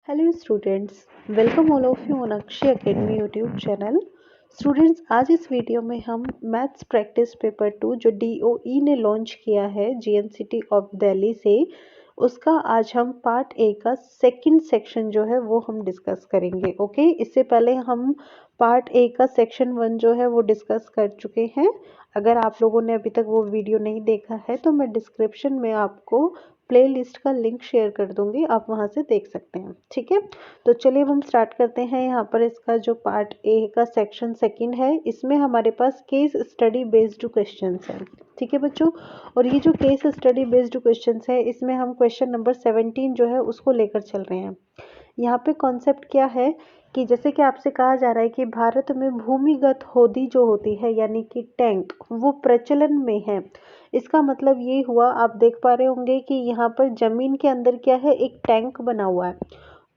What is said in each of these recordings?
Hello students, welcome all of you on Akshay academy YouTube channel. Students, आज इस video में हम मैथ्स प्रैक्टिस पेपर 2 जो DOE ने लॉन्च किया है GNCT ऑफ दिल्ली से, उसका आज हम पार्ट ए का सेकंड सेक्शन जो है वो हम डिस्कस करेंगे। ओके, इससे पहले हम पार्ट ए का सेक्शन 1 जो है वो डिस्कस कर चुके हैं। अगर आप लोगों ने अभी तक वो वीडियो नहीं देखा है तो मैं डिस्क्रिप्शन में आपको प्लेलिस्ट का लिंक शेयर कर दूंगी, आप वहां से देख सकते हैं। ठीक है, तो चलिए हम स्टार्ट करते हैं। यहाँ पर इसका जो पार्ट ए का सेक्शन सेकंड है, इसमें हमारे पास केस स्टडी बेस्ड क्वेश्चंस हैं। ठीक है बच्चों, और ये जो केस स्टडी बेस्ड क्वेश्चंस है, इसमें हम क्वेश्चन नंबर 17 जो है उसको लेकर चल रहे हैं। यहाँ पे कॉन्सेप्ट क्या है कि जैसे कि आपसे कहा जा रहा है कि भारत में भूमिगत होदी जो होती है यानी कि टैंक, वो प्रचलन में है। इसका मतलब ये हुआ, आप देख पा रहे होंगे कि यहाँ पर जमीन के अंदर क्या है, एक टैंक बना हुआ है,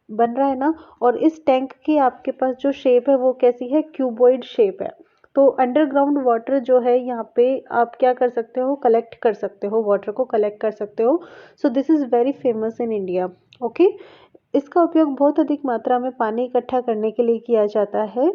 बन रहा है ना। और इस टैंक की आपके पास जो शेप है वो कैसी है, क्यूबॉइड शेप है। तो अंडरग्राउंड वाटर जो है यहाँ पे आप क्या कर सकते हो, कलेक्ट कर सकते हो, वाटर को कलेक्ट कर सकते हो। So this is very famous in India. Okay, इसका उपयोग बहुत अधिक मात्रा में पानी इकट्ठा करने के लिए किया जाता है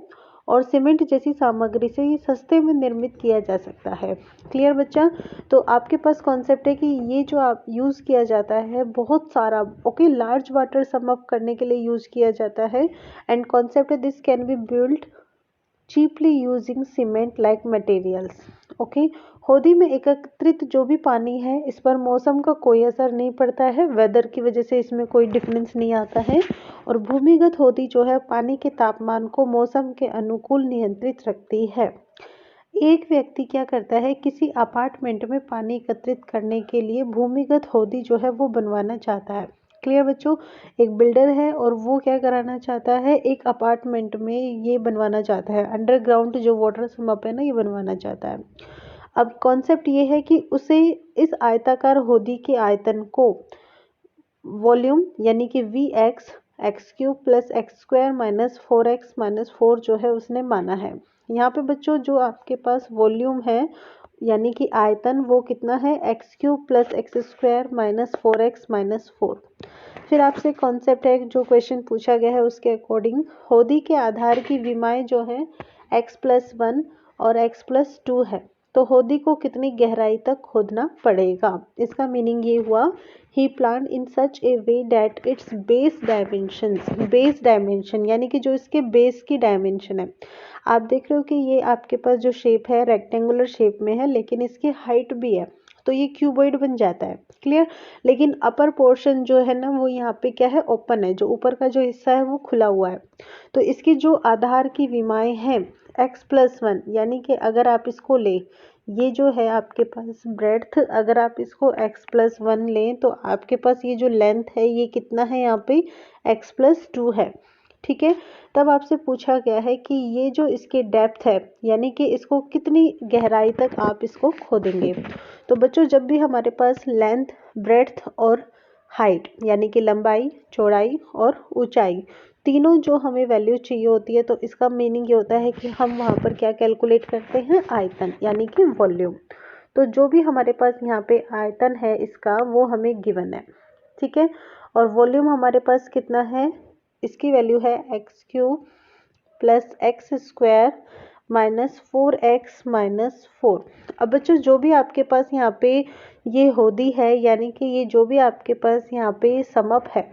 और सीमेंट जैसी सामग्री से ये सस्ते में निर्मित किया जा सकता है। क्लियर बच्चा? तो आपके पास कॉन्सेप्ट है कि ये जो आप यूज़ किया जाता है बहुत सारा, okay, large water sum up करने के लिए यूज़ किया जाता है। एंड कॉन्सेप्ट है this can be build cheaply using cement like materials. Okay, होदी में एकत्रित जो भी पानी है, इस पर मौसम का कोई असर नहीं पड़ता है, वेदर की वजह से इसमें कोई डिफरेंस नहीं आता है। और भूमिगत होदी जो है पानी के तापमान को मौसम के अनुकूल नियंत्रित रखती है। एक व्यक्ति क्या करता है, किसी अपार्टमेंट में पानी एकत्रित करने के लिए भूमिगत होदी जो है वो बनवाना चाहता है। क्लियर बच्चों? एक बिल्डर है और वो क्या कराना चाहता है, एक अपार्टमेंट में ये बनवाना चाहता है, अंडरग्राउंड जो वाटर समअप है ना, ये बनवाना चाहता है। अब कॉन्सेप्ट ये है कि उसे इस आयताकार होदी के आयतन को वॉल्यूम यानी कि x³ plus x² minus 4x minus 4 जो है उसने माना है। यहाँ पे बच्चों जो आपके पास वॉल्यूम है यानी कि आयतन, वो कितना है, x³ plus x² minus 4x minus 4। फिर आपसे कॉन्सेप्ट है, जो क्वेश्चन पूछा गया है उसके अकॉर्डिंग होदी के आधार की विमाएँ जो है x+1 और x+2 है, तो होदी को कितनी गहराई तक खोदना पड़ेगा। इसका मीनिंग ये हुआ, he plan in such a way that its base dimension यानी कि जो इसके बेस की डायमेंशन है, आप देख रहे हो कि ये आपके पास जो शेप है रेक्टेंगुलर शेप में है, लेकिन इसकी हाइट भी है, तो ये क्यूबॉइड बन जाता है। क्लियर? लेकिन अपर पोर्शन जो है ना, वो यहाँ पे क्या है, ओपन है, जो ऊपर का जो हिस्सा है वो खुला हुआ है। तो इसकी जो आधार की विमाएँ हैं x+1, यानी कि अगर आप इसको ले, ये जो है आपके पास ब्रेड्थ, अगर आप इसको x+1 लें तो आपके पास ये जो लेंथ है ये कितना है, यहाँ पे x+2 है। ठीक है, तब आपसे पूछा गया है कि ये जो इसकी डेप्थ है यानी कि इसको कितनी गहराई तक आप इसको खोदेंगे। तो बच्चों, जब भी हमारे पास लेंथ, ब्रेड्थ और हाइट यानी कि लंबाई, चौड़ाई और ऊंचाई, तीनों जो हमें वैल्यू चाहिए होती है, तो इसका मीनिंग ये होता है कि हम वहाँ पर क्या कैलकुलेट करते हैं, आयतन यानी कि वॉल्यूम। तो जो भी हमारे पास यहाँ पे आयतन है इसका, वो हमें गिवन है। ठीक है, और वॉल्यूम हमारे पास कितना है, इसकी वैल्यू है x³ plus x² minus 4x minus 4। अब बच्चों, जो भी आपके पास यहाँ पे ये होदी है यानी कि ये जो भी आपके पास यहाँ पे समअप है,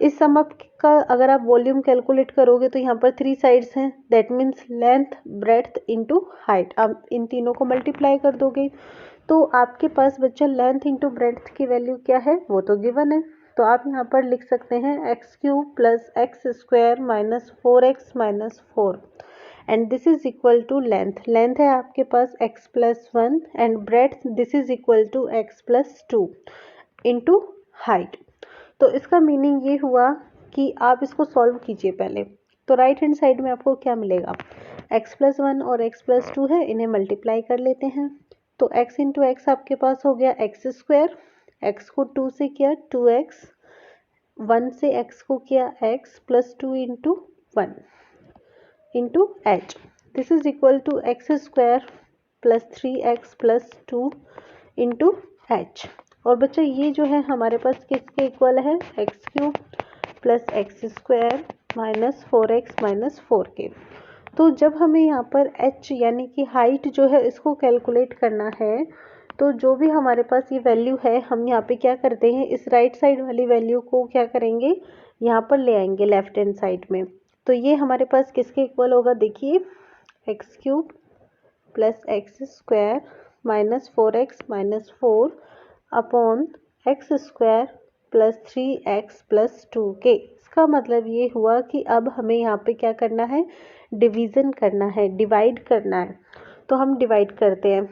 इस समअप का अगर आप वॉल्यूम कैलकुलेट करोगे तो यहाँ पर 3 साइड्स हैं, that means length, breadth into height. आप इन तीनों को मल्टीप्लाई कर दोगे तो आपके पास बच्चा लेंथ इंटू ब्रेड्थ की वैल्यू क्या है, वो तो गिवन है। तो आप यहाँ पर लिख सकते हैं x³ plus x² minus 4x minus 4 and this is equal to length. Length है आपके पास x+1 and breadth this is equal to x+2 into height. तो इसका मीनिंग ये हुआ कि आप इसको सॉल्व कीजिए पहले। तो राइट हैंड साइड में आपको क्या मिलेगा, x+1 और x+2 है, इन्हें मल्टीप्लाई कर लेते हैं। तो x इंटू एक्स आपके पास हो गया x², x को 2 से किया 2x, 1 से x को किया x plus 2 into 1 into h, this is equal to x² plus 3x plus 2 into h। और बच्चा ये जो है हमारे पास किसके इक्वल है, x³ plus x square minus 4x minus 4k। तो जब हमें यहाँ पर h यानी कि हाइट जो है इसको कैलकुलेट करना है, तो जो भी हमारे पास ये वैल्यू है हम यहाँ पे क्या करते हैं, इस राइट साइड वाली वैल्यू को क्या करेंगे, यहाँ पर ले आएंगे लेफ्ट हैंड साइड में। तो ये हमारे पास किसके इक्वल होगा, देखिए x cube plus x square minus 4x minus 4 upon x square plus 3x plus 2k। इसका मतलब ये हुआ कि अब हमें यहाँ पे क्या करना है, डिवीज़न करना है, डिवाइड करना है। तो हम डिवाइड करते हैं।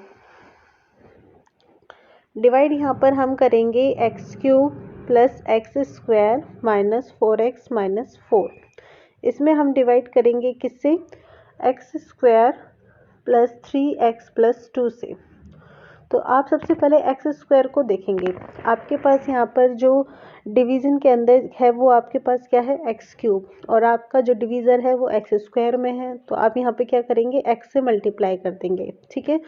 डिवाइड यहाँ पर हम करेंगे x cube plus x square minus 4x minus 4। इसमें हम डिवाइड करेंगे किससे, x square plus 3x plus 2 से। तो आप सबसे पहले एक्स स्क्वायर को देखेंगे, आपके पास यहाँ पर जो डिवीज़न के अंदर है वो आपके पास क्या है, एक्स क्यूब, और आपका जो डिवीज़र है वो एक्स स्क्वायर में है। तो आप यहाँ पे क्या करेंगे, एक्स से मल्टीप्लाई कर देंगे, ठीक है।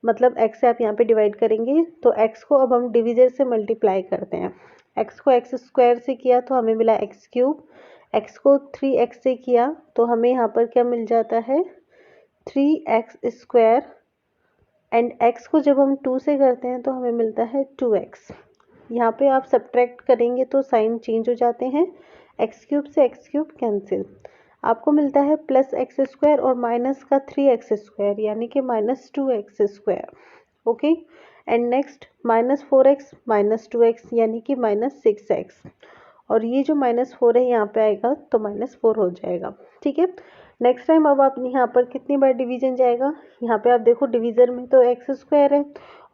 मतलब एक्स से आप यहाँ पे डिवाइड करेंगे, तो एक्स को अब हम डिवीज़र से मल्टीप्लाई करते हैं। एक्स को एक्स स्क्वायर से किया तो हमें मिला एक्स क्यूब, एक्स को 3x से किया तो हमें यहाँ पर क्या मिल जाता है, 3x स्क्वायर, एंड x को जब हम 2 से करते हैं तो हमें मिलता है 2x। यहाँ पे आप सब्ट्रैक्ट करेंगे तो साइन चेंज हो जाते हैं, एक्स क्यूब से एक्स क्यूब कैंसिल, आपको मिलता है प्लस एक्स स्क्वायर और माइनस का 3x स्क्वायर यानी कि minus 2x square. Okay, and next minus 4x minus 2x यानी कि माइनस 6x, और ये जो माइनस 4 है यहाँ पे आएगा तो माइनस 4 हो जाएगा, ठीक है। नेक्स्ट टाइम अब आप यहाँ पर कितनी बार डिवीजन जाएगा, यहाँ पे आप देखो डिवीज़र में तो एक्स स्क्वायर है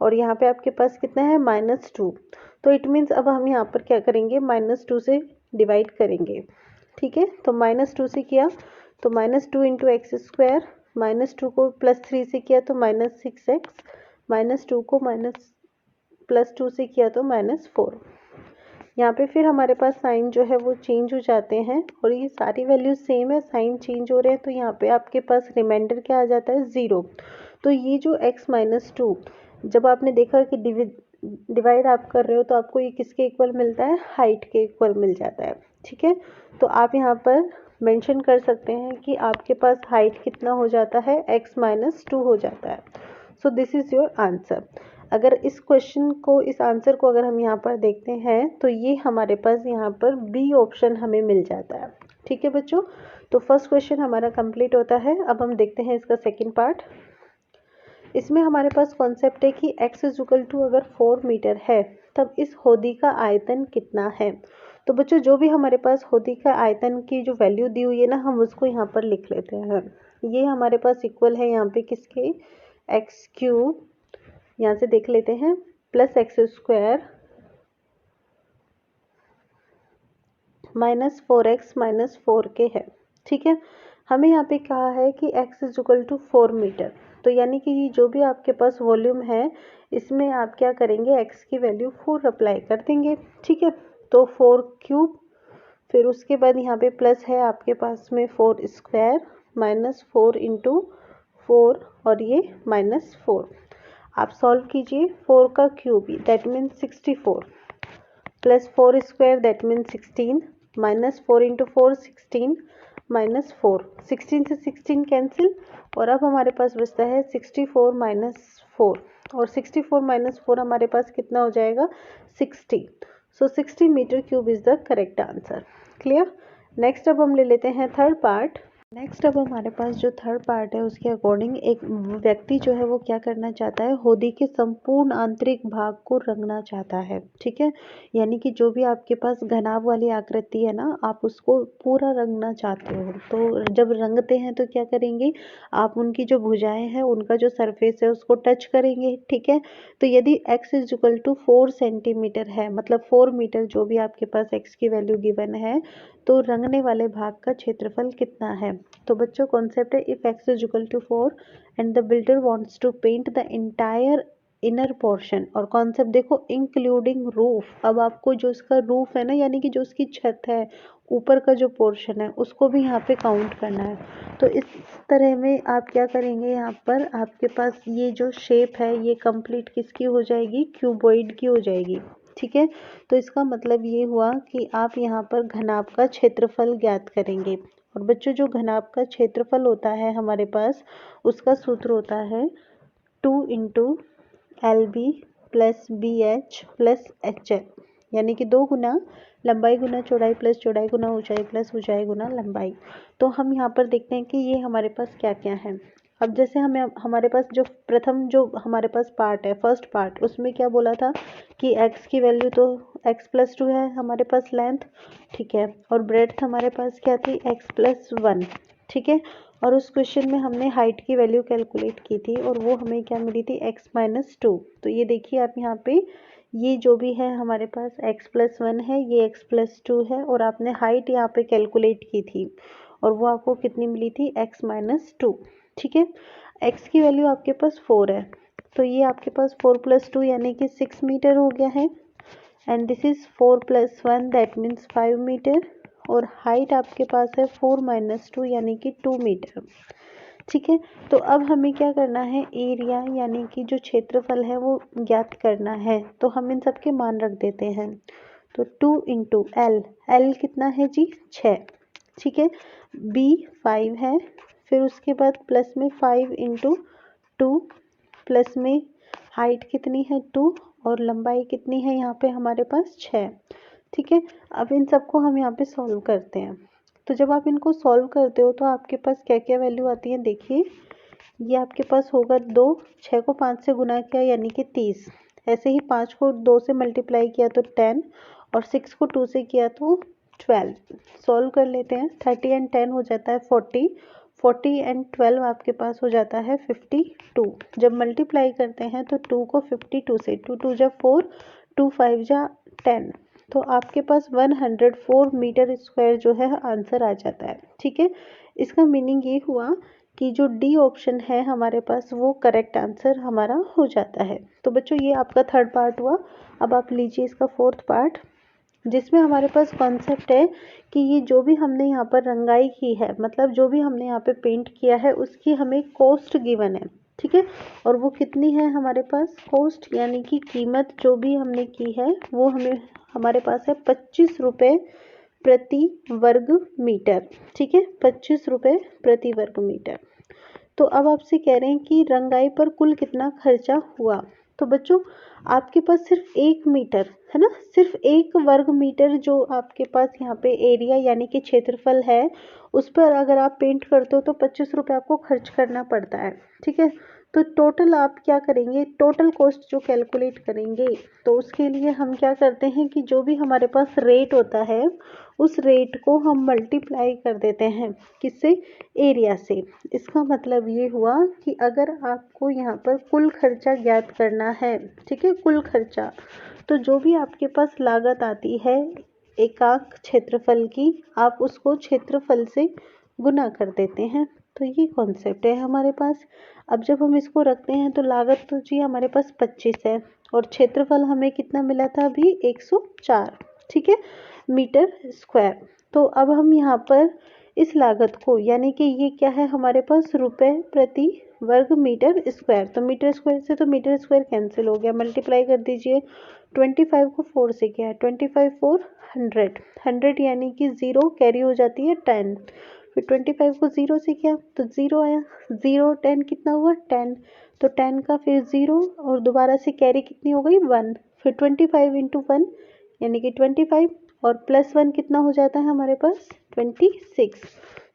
और यहाँ पे आपके पास कितना है, माइनस 2। तो इट मीन्स अब हम यहाँ पर क्या करेंगे, माइनस 2 से डिवाइड करेंगे, ठीक है। तो माइनस 2 से किया तो minus 2 into x square, minus 2 को प्लस 3 से किया तो माइनस 6x, माइनस 2 को माइनस प्लस 2 से किया तो माइनस 4। यहाँ पे फिर हमारे पास साइन जो है वो चेंज हो जाते हैं, और ये सारी वैल्यूज सेम है, साइन चेंज हो रहे हैं, तो यहाँ पे आपके पास रिमाइंडर क्या आ जाता है, 0। तो ये जो x माइनस 2, जब आपने देखा कि डिवाइड आप कर रहे हो तो आपको ये किसके इक्वल मिलता है, हाइट के इक्वल मिल जाता है, ठीक है। तो आप यहाँ पर मेंशन कर सकते हैं कि आपके पास हाइट कितना हो जाता है, x माइनस 2 हो जाता है। So this is your answer. अगर इस क्वेश्चन को, इस आंसर को अगर हम यहाँ पर देखते हैं तो ये हमारे पास यहाँ पर बी ऑप्शन हमें मिल जाता है, ठीक है बच्चों। तो फर्स्ट क्वेश्चन हमारा कंप्लीट होता है। अब हम देखते हैं इसका सेकंड पार्ट। इसमें हमारे पास कॉन्सेप्ट है कि x इज इक्वल टू अगर 4 मीटर है तब इस होदी का आयतन कितना है। तो बच्चों जो भी हमारे पास होदी का आयतन की जो वैल्यू दी हुई है ना, हम उसको यहाँ पर लिख लेते हैं। ये हमारे पास इक्वल है यहाँ पे किसके, एक्स क्यूब, यहाँ से देख लेते हैं, plus x square minus 4x minus 4k है, ठीक है। हमें यहाँ पे कहा है कि x is equal to 4 metre, तो यानी कि ये जो भी आपके पास वॉल्यूम है इसमें आप क्या करेंगे, x की वैल्यू 4 अप्लाई कर देंगे, ठीक है। तो 4 क्यूब, फिर उसके बाद यहाँ पे प्लस है आपके पास में 4 स्क्वायर माइनस 4 इंटू 4, और ये माइनस 4। आप सॉल्व कीजिए, 4 का cube that means 64 plus 4 square that means 16 minus 4 into 4 16 minus 4, 16 से 16 कैंसिल, और अब हमारे पास बचता है 64 माइनस 4, और 64 माइनस 4 हमारे पास कितना हो जाएगा, 60। So 60 metre cube is the correct answer. Clear. Next अब हम ले लेते हैं थर्ड पार्ट। नेक्स्ट अब हमारे पास जो थर्ड पार्ट है उसके अकॉर्डिंग एक व्यक्ति जो है वो क्या करना चाहता है, होदी के संपूर्ण आंतरिक भाग को रंगना चाहता है, ठीक है। यानी कि जो भी आपके पास घनाभ वाली आकृति है ना, आप उसको पूरा रंगना चाहते हो। तो जब रंगते हैं तो क्या करेंगे, आप उनकी जो भुजाएं हैं उनका जो सरफेस है उसको टच करेंगे, ठीक है। तो यदि x is equal to 4 centimetre है, मतलब 4 मीटर जो भी आपके पास x की वैल्यू गिवन है, तो रंगने वाले भाग का क्षेत्रफल कितना है। तो बच्चों कॉन्सेप्ट है, if x is equal to 4 and the builder wants to paint the entire inner portion, और कॉन्सेप्ट देखो इंक्लूडिंग रूफ। अब आपको जो इसका रूफ है ना, यानी कि जो उसकी छत है, ऊपर का जो पोर्शन है उसको भी यहाँ पे काउंट करना है। तो इस तरह में आप क्या करेंगे, यहाँ पर आपके पास ये जो शेप है ये कंप्लीट किसकी हो जाएगी, क्यूबॉइड की हो जाएगी, ठीक है। तो इसका मतलब ये हुआ कि आप यहाँ पर घनाभ का क्षेत्रफल ज्ञात करेंगे। और बच्चों जो घनाभ का क्षेत्रफल होता है हमारे पास, उसका सूत्र होता है 2 into LB plus BH plus HL, यानी कि 2 गुना लंबाई गुना चौड़ाई प्लस चौड़ाई गुना ऊंचाई प्लस ऊंचाई गुना लंबाई। तो हम यहाँ पर देखते हैं कि ये हमारे पास क्या क्या है। अब जैसे हमें हमारे पास जो प्रथम जो हमारे पास पार्ट है, फर्स्ट पार्ट, उसमें क्या बोला था कि x की वैल्यू तो x प्लस 2 है हमारे पास लेंथ, ठीक है। और ब्रेड्थ हमारे पास क्या थी, x प्लस 1, ठीक है। और उस क्वेश्चन में हमने हाइट की वैल्यू कैलकुलेट की थी और वो हमें क्या मिली थी, x माइनस 2। तो ये देखिए आप यहाँ पे, ये जो भी है हमारे पास x प्लस 1 है, ये x प्लस 2 है, और आपने हाइट यहाँ पे कैलकुलेट की थी और वो आपको कितनी मिली थी, x माइनस 2, ठीक है। x की वैल्यू आपके पास 4 है, तो ये आपके पास 4 प्लस 2 यानी कि 6 मीटर हो गया है। And this is 4 plus 1 that means 5 metre. और हाइट आपके पास है 4 माइनस 2 यानी कि 2 मीटर, ठीक है। तो अब हमें क्या करना है, एरिया यानी कि जो क्षेत्रफल है वो ज्ञात करना है। तो हम इन सब के मान रख देते हैं। तो 2 इंटू एल, एल कितना है जी, 6, ठीक है। बी 5 है, फिर उसके बाद प्लस में 5 इंटू 2 प्लस में हाइट कितनी है 2 और लंबाई कितनी है यहाँ पे हमारे पास 6, ठीक है। अब इन सबको हम यहाँ पे सॉल्व करते हैं। तो जब आप इनको सॉल्व करते हो तो आपके पास क्या क्या वैल्यू आती है, देखिए ये आपके पास होगा 2, 6 को 5 से गुना किया यानी कि 30, ऐसे ही 5 को 2 से मल्टीप्लाई किया तो 10, और 6 को 2 से किया तो 12। सॉल्व कर लेते हैं, 30 एंड 10 हो जाता है 40, 40 एंड 12 आपके पास हो जाता है 52। जब मल्टीप्लाई करते हैं तो 2 को 52 से, 2 2 जा 4, 2 5 जा 10, तो आपके पास 104 मीटर स्क्वायर जो है आंसर आ जाता है, ठीक है। इसका मीनिंग ये हुआ कि जो डी ऑप्शन है हमारे पास वो करेक्ट आंसर हमारा हो जाता है। तो बच्चों ये आपका थर्ड पार्ट हुआ। अब आप लीजिए इसका फोर्थ पार्ट, जिसमें हमारे पास कॉन्सेप्ट है कि ये जो भी हमने यहाँ पर रंगाई की है, मतलब जो भी हमने यहाँ पे पेंट किया है उसकी हमें कॉस्ट गिवन है, ठीक है। और वो कितनी है हमारे पास, कॉस्ट यानी कि कीमत जो भी हमने की है वो हमें हमारे पास है 25 रुपये प्रति वर्ग मीटर, ठीक है, 25 रुपये प्रति वर्ग मीटर। तो अब आपसे कह रहे हैं कि रंगाई पर कुल कितना खर्चा हुआ। तो बच्चों आपके पास सिर्फ 1 मीटर है ना, सिर्फ 1 वर्ग मीटर जो आपके पास यहाँ पे एरिया यानी कि क्षेत्रफल है, उस पर अगर आप पेंट करते हो तो 25 रुपये आपको खर्च करना पड़ता है, ठीक है। तो टोटल आप क्या करेंगे, टोटल कॉस्ट जो कैलकुलेट करेंगे, तो उसके लिए हम क्या करते हैं कि जो भी हमारे पास रेट होता है उस रेट को हम मल्टीप्लाई कर देते हैं, किससे, एरिया से। इसका मतलब ये हुआ कि अगर आपको यहाँ पर कुल खर्चा ज्ञात करना है, ठीक है, कुल खर्चा, तो जो भी आपके पास लागत आती है एकाक क्षेत्रफल की, आप उसको क्षेत्रफल से गुना कर देते हैं। तो ये कॉन्सेप्ट है हमारे पास। अब जब हम इसको रखते हैं तो लागत तो जी हमारे पास 25 है और क्षेत्रफल हमें कितना मिला था अभी, 104, ठीक है, मीटर स्क्वायर। तो अब हम यहाँ पर इस लागत को, यानी कि ये क्या है हमारे पास, रुपए प्रति वर्ग मीटर स्क्वायर, तो मीटर स्क्वायर से तो मीटर स्क्वायर कैंसिल हो गया, मल्टीप्लाई कर दीजिए। 25 को 4 से किया है, 25 4 100, 100 यानी कि 0 कैरी हो जाती है 10, फिर 25 को 0 से किया तो 0 आया, 0 10 कितना हुआ 10, तो 10 का फिर 0 और दोबारा से कैरी कितनी हो गई 1, फिर 25 इंटू 1 यानी कि 25, और प्लस 1 कितना हो जाता है हमारे पास 26,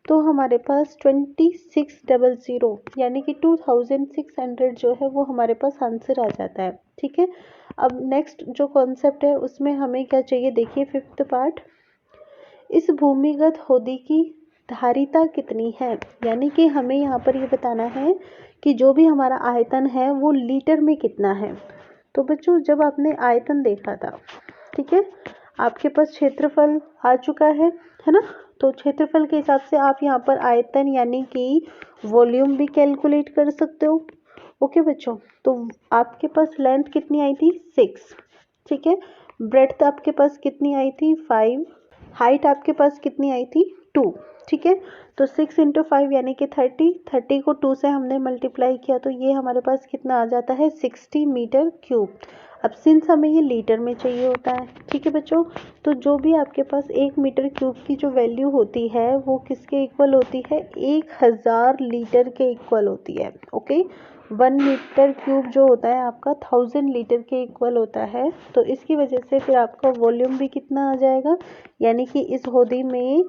तो हमारे पास 2600 यानी कि 2600 जो है वो हमारे पास आंसर आ जाता है, ठीक है। अब नेक्स्ट जो कॉन्सेप्ट है उसमें हमें क्या चाहिए, देखिए फिफ्थ पार्ट, इस भूमिगत होदी की धारिता कितनी है, यानी कि हमें यहाँ पर ये बताना है कि जो भी हमारा आयतन है वो लीटर में कितना है। तो बच्चों जब आपने आयतन देखा था, ठीक है, आपके पास क्षेत्रफल आ चुका है ना, तो क्षेत्रफल के हिसाब से आप यहाँ पर आयतन यानी कि वॉल्यूम भी कैलकुलेट कर सकते हो। ओके बच्चों, तो आपके पास लेंथ कितनी आई थी 6, ठीक है, ब्रेड्थ आपके पास कितनी आई थी 5, हाइट आपके पास कितनी आई थी 2, ठीक है। तो 6 इंटू 5 यानी कि 30, 30 को 2 से हमने मल्टीप्लाई किया तो ये हमारे पास कितना आ जाता है 60 मीटर क्यूब। अब सिंस हमें ये लीटर में चाहिए होता है, ठीक है बच्चों, तो जो भी आपके पास 1 मीटर क्यूब की जो वैल्यू होती है वो किसके इक्वल होती है, 1000 लीटर के इक्वल होती है। ओके, 1 मीटर क्यूब जो होता है आपका 1000 लीटर के इक्वल होता है। तो इसकी वजह से फिर आपका वॉल्यूम भी कितना आ जाएगा, यानी कि इस होदी में,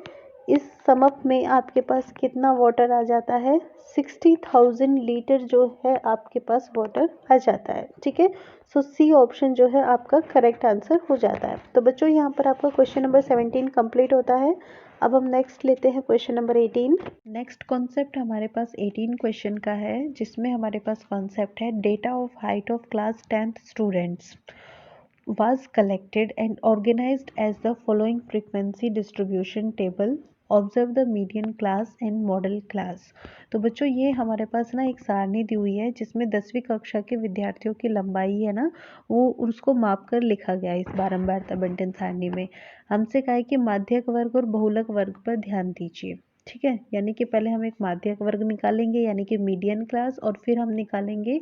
इस समप में आपके पास कितना वाटर आ जाता है, 60,000 लीटर जो है आपके पास वाटर आ जाता है। ठीक है, सो सी ऑप्शन जो है आपका करेक्ट आंसर हो जाता है। तो बच्चों यहाँ पर आपका क्वेश्चन नंबर 17 कंप्लीट होता है। अब हम नेक्स्ट लेते हैं क्वेश्चन नंबर 18। नेक्स्ट कॉन्सेप्ट हमारे पास 18 क्वेश्चन का है, जिसमें हमारे पास कॉन्सेप्ट है data of height of class 10th students was collected and organized as the following frequency distribution table. Observe the median class and model class. तो बच्चों ये हमारे पास ना एक सारणी दी हुई है, जिसमें 10वीं कक्षा के विद्यार्थियों की लंबाई है ना, वो उसको माप कर लिखा गया है इस बारंबारता बंटन सारणी में। हमसे कहा है कि माध्यक वर्ग और बहुलक वर्ग पर ध्यान दीजिए। ठीक है, यानी कि पहले हम एक माध्यक वर्ग निकालेंगे यानी कि मीडियन क्लास, और फिर हम निकालेंगे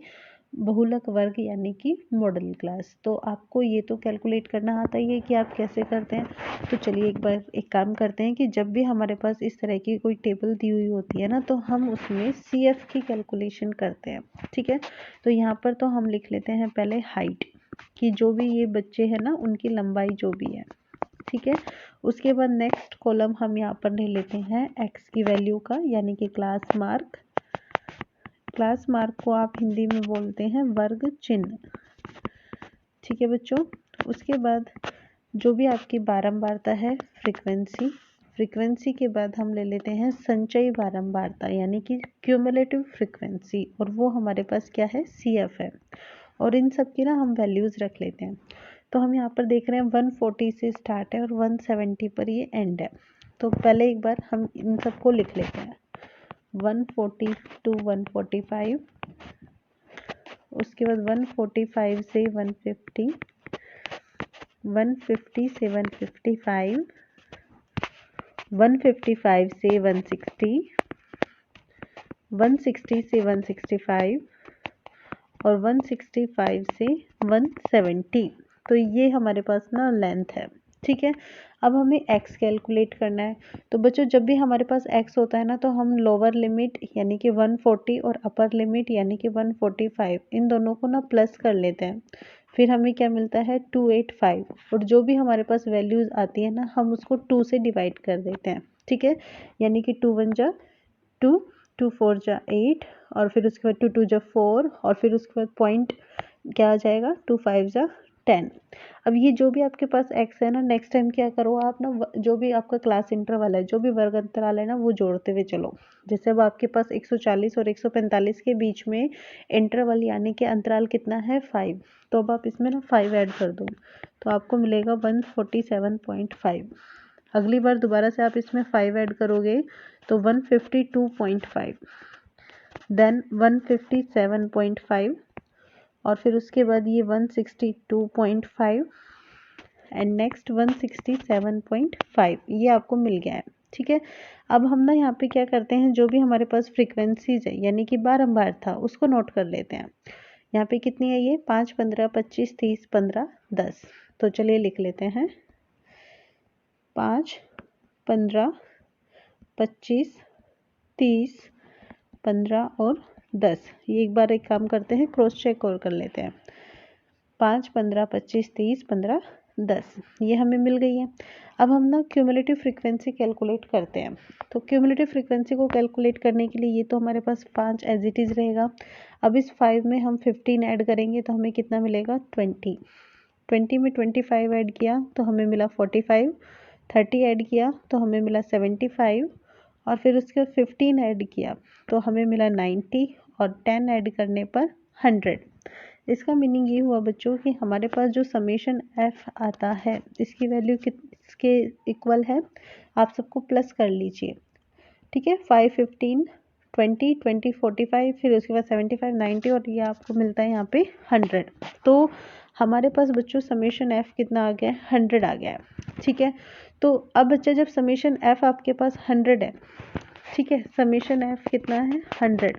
बहुलक वर्ग यानी कि मॉडल क्लास। तो आपको ये तो कैलकुलेट करना आता ही है कि आप कैसे करते हैं। तो चलिए एक बार एक काम करते हैं कि जब भी हमारे पास इस तरह की कोई टेबल दी हुई होती है ना, तो हम उसमें CF की कैलकुलेशन करते हैं। ठीक है, तो यहाँ पर तो हम लिख लेते हैं पहले हाइट, कि जो भी ये बच्चे हैं ना उनकी लंबाई जो भी है। ठीक है, उसके बाद नेक्स्ट कॉलम हम यहाँ पर ले लेते हैं एक्स की वैल्यू का, यानी कि क्लास मार्क। क्लास मार्क को आप हिंदी में बोलते हैं वर्ग चिन्ह। ठीक है बच्चों, उसके बाद जो भी आपकी बारंबारता है फ्रीक्वेंसी, फ्रीक्वेंसी के बाद हम ले लेते हैं संचयी बारंबारता यानी कि क्यूमुलेटिव फ्रीक्वेंसी, और वो हमारे पास क्या है, CF है। और इन सब की ना हम वैल्यूज़ रख लेते हैं। तो हम यहाँ पर देख रहे हैं 140 से स्टार्ट है और 170 पर ये एंड है। तो पहले एक बार हम इन सबको लिख लेते हैं, 140 to 145, उसके बाद 145 से 150, 150 से 155, 155 से 160, 160 से 165 और 165 से 170। तो ये हमारे पास ना लेंथ है। ठीक है, अब हमें x कैलकुलेट करना है। तो बच्चों जब भी हमारे पास x होता है ना, तो हम लोअर लिमिट यानी कि 140 और अपर लिमिट यानी कि 145 इन दोनों को ना प्लस कर लेते हैं। फिर हमें क्या मिलता है, 285, और जो भी हमारे पास वैल्यूज़ आती है ना, हम उसको 2 से डिवाइड कर देते हैं। ठीक है, यानी कि 2 1 जा 2, 2 4 जा 8, और फिर उसके बाद 2 2 जा 4, और फिर उसके बाद पॉइंट क्या आ जाएगा, 2 5 जा 10। अब ये जो भी आपके पास x है ना, नेक्स्ट टाइम क्या करो आप ना, जो भी आपका क्लास इंटरवल है, जो भी वर्ग अंतराल है ना, वो जोड़ते हुए चलो। जैसे अब आपके पास 140 और 145 के बीच में इंटरवल यानी कि अंतराल कितना है, 5। तो अब आप इसमें ना 5 ऐड कर दो, तो आपको मिलेगा 147.5। अगली बार दोबारा से आप इसमें 5 ऐड करोगे तो 152.5, देन 157.5, और फिर उसके बाद ये 162.5 एंड नेक्स्ट 167.5, ये आपको मिल गया है। ठीक है, अब हम ना यहाँ पे क्या करते हैं, जो भी हमारे पास फ्रीक्वेंसीज है यानी कि बारंबार था उसको नोट कर लेते हैं। यहाँ पे कितनी है, ये 5 15 25 30 15 10। तो चलिए लिख लेते हैं 5 15 25 30 15 और 10। ये एक बार एक काम करते हैं, क्रॉस चेक और कर लेते हैं, 5 15 25 30 15 10, ये हमें मिल गई है। अब हम ना क्यूमुलेटिव फ्रीक्वेंसी कैलकुलेट करते हैं। तो क्यूमुलेटिव फ्रीक्वेंसी को कैलकुलेट करने के लिए ये तो हमारे पास 5 एज इट इज़ रहेगा। अब इस 5 में हम 15 ऐड करेंगे तो हमें कितना मिलेगा, 20। 20 में 25 ऐड किया तो हमें मिला 45, 30 ऐड किया तो हमें मिला 75, और फिर उसके बाद 15 ऐड किया तो हमें मिला 90, और 10 ऐड करने पर 100। इसका मीनिंग ये हुआ बच्चों कि हमारे पास जो समेशन f आता है इसकी वैल्यू किसके इक्वल है, आप सबको प्लस कर लीजिए। ठीक है, 5 15 20 20 45, फिर उसके बाद 75 90, और ये आपको मिलता है यहाँ पे 100। तो हमारे पास बच्चों समेशन f कितना आ गया है, 100 आ गया है। ठीक है, तो अब बच्चा जब समेशन f आपके पास 100 है, ठीक है। समेशन एफ कितना है 100,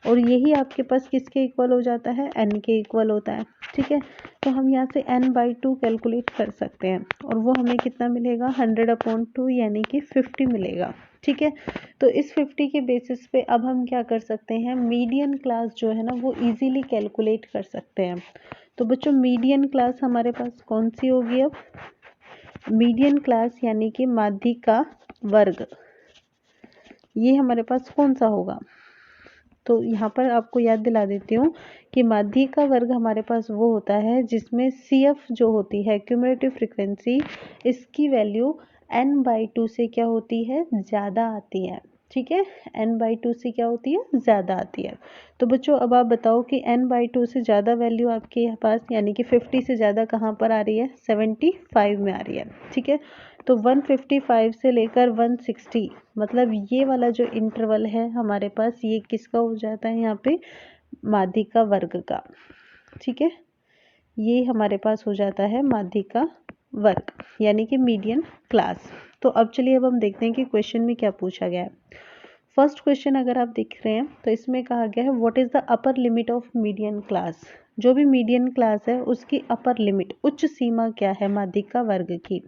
और यही आपके पास किसके इक्वल हो जाता है, एन के इक्वल होता है। ठीक है, तो हम यहाँ से n/2 कैलकुलेट कर सकते हैं, और वो हमें कितना मिलेगा 100/2 यानी कि 50 मिलेगा। ठीक है, तो इस 50 के बेसिस पे अब हम क्या कर सकते हैं, मीडियन क्लास जो है ना वो इजीली कैलकुलेट कर सकते हैं। तो बच्चों मीडियन क्लास हमारे पास कौन सी होगी, अब मीडियन क्लास यानी कि माध्य का वर्ग, ये हमारे पास कौन सा होगा। तो यहाँ पर आपको याद दिला देती हूँ कि माध्य का वर्ग हमारे पास वो होता है जिसमें CF जो होती है क्यूमुलेटिव फ्रीक्वेंसी, इसकी वैल्यू n/2 से क्या होती है, ज़्यादा आती है। ठीक है, n/2 से क्या होती है, ज़्यादा आती है। तो बच्चों अब आप बताओ कि n/2 से ज़्यादा वैल्यू आपके पास यानी कि 50 से ज़्यादा कहाँ पर आ रही है, 75 में आ रही है। ठीक है, तो 155 से लेकर 160 मतलब ये वाला जो इंटरवल है हमारे पास, ये किसका हो जाता है यहाँ पे, माध्य का वर्ग का। ठीक है, ये हमारे पास हो जाता है माध्य का वर्ग यानी कि मीडियन क्लास। तो अब चलिए अब हम देखते हैं कि क्वेश्चन में क्या पूछा गया है। फर्स्ट क्वेश्चन अगर आप देख रहे हैं तो इसमें कहा गया है what is the upper limit of median class. जो भी मीडियन क्लास है उसकी अपर लिमिट, उच्च सीमा क्या है माध्य का वर्ग की।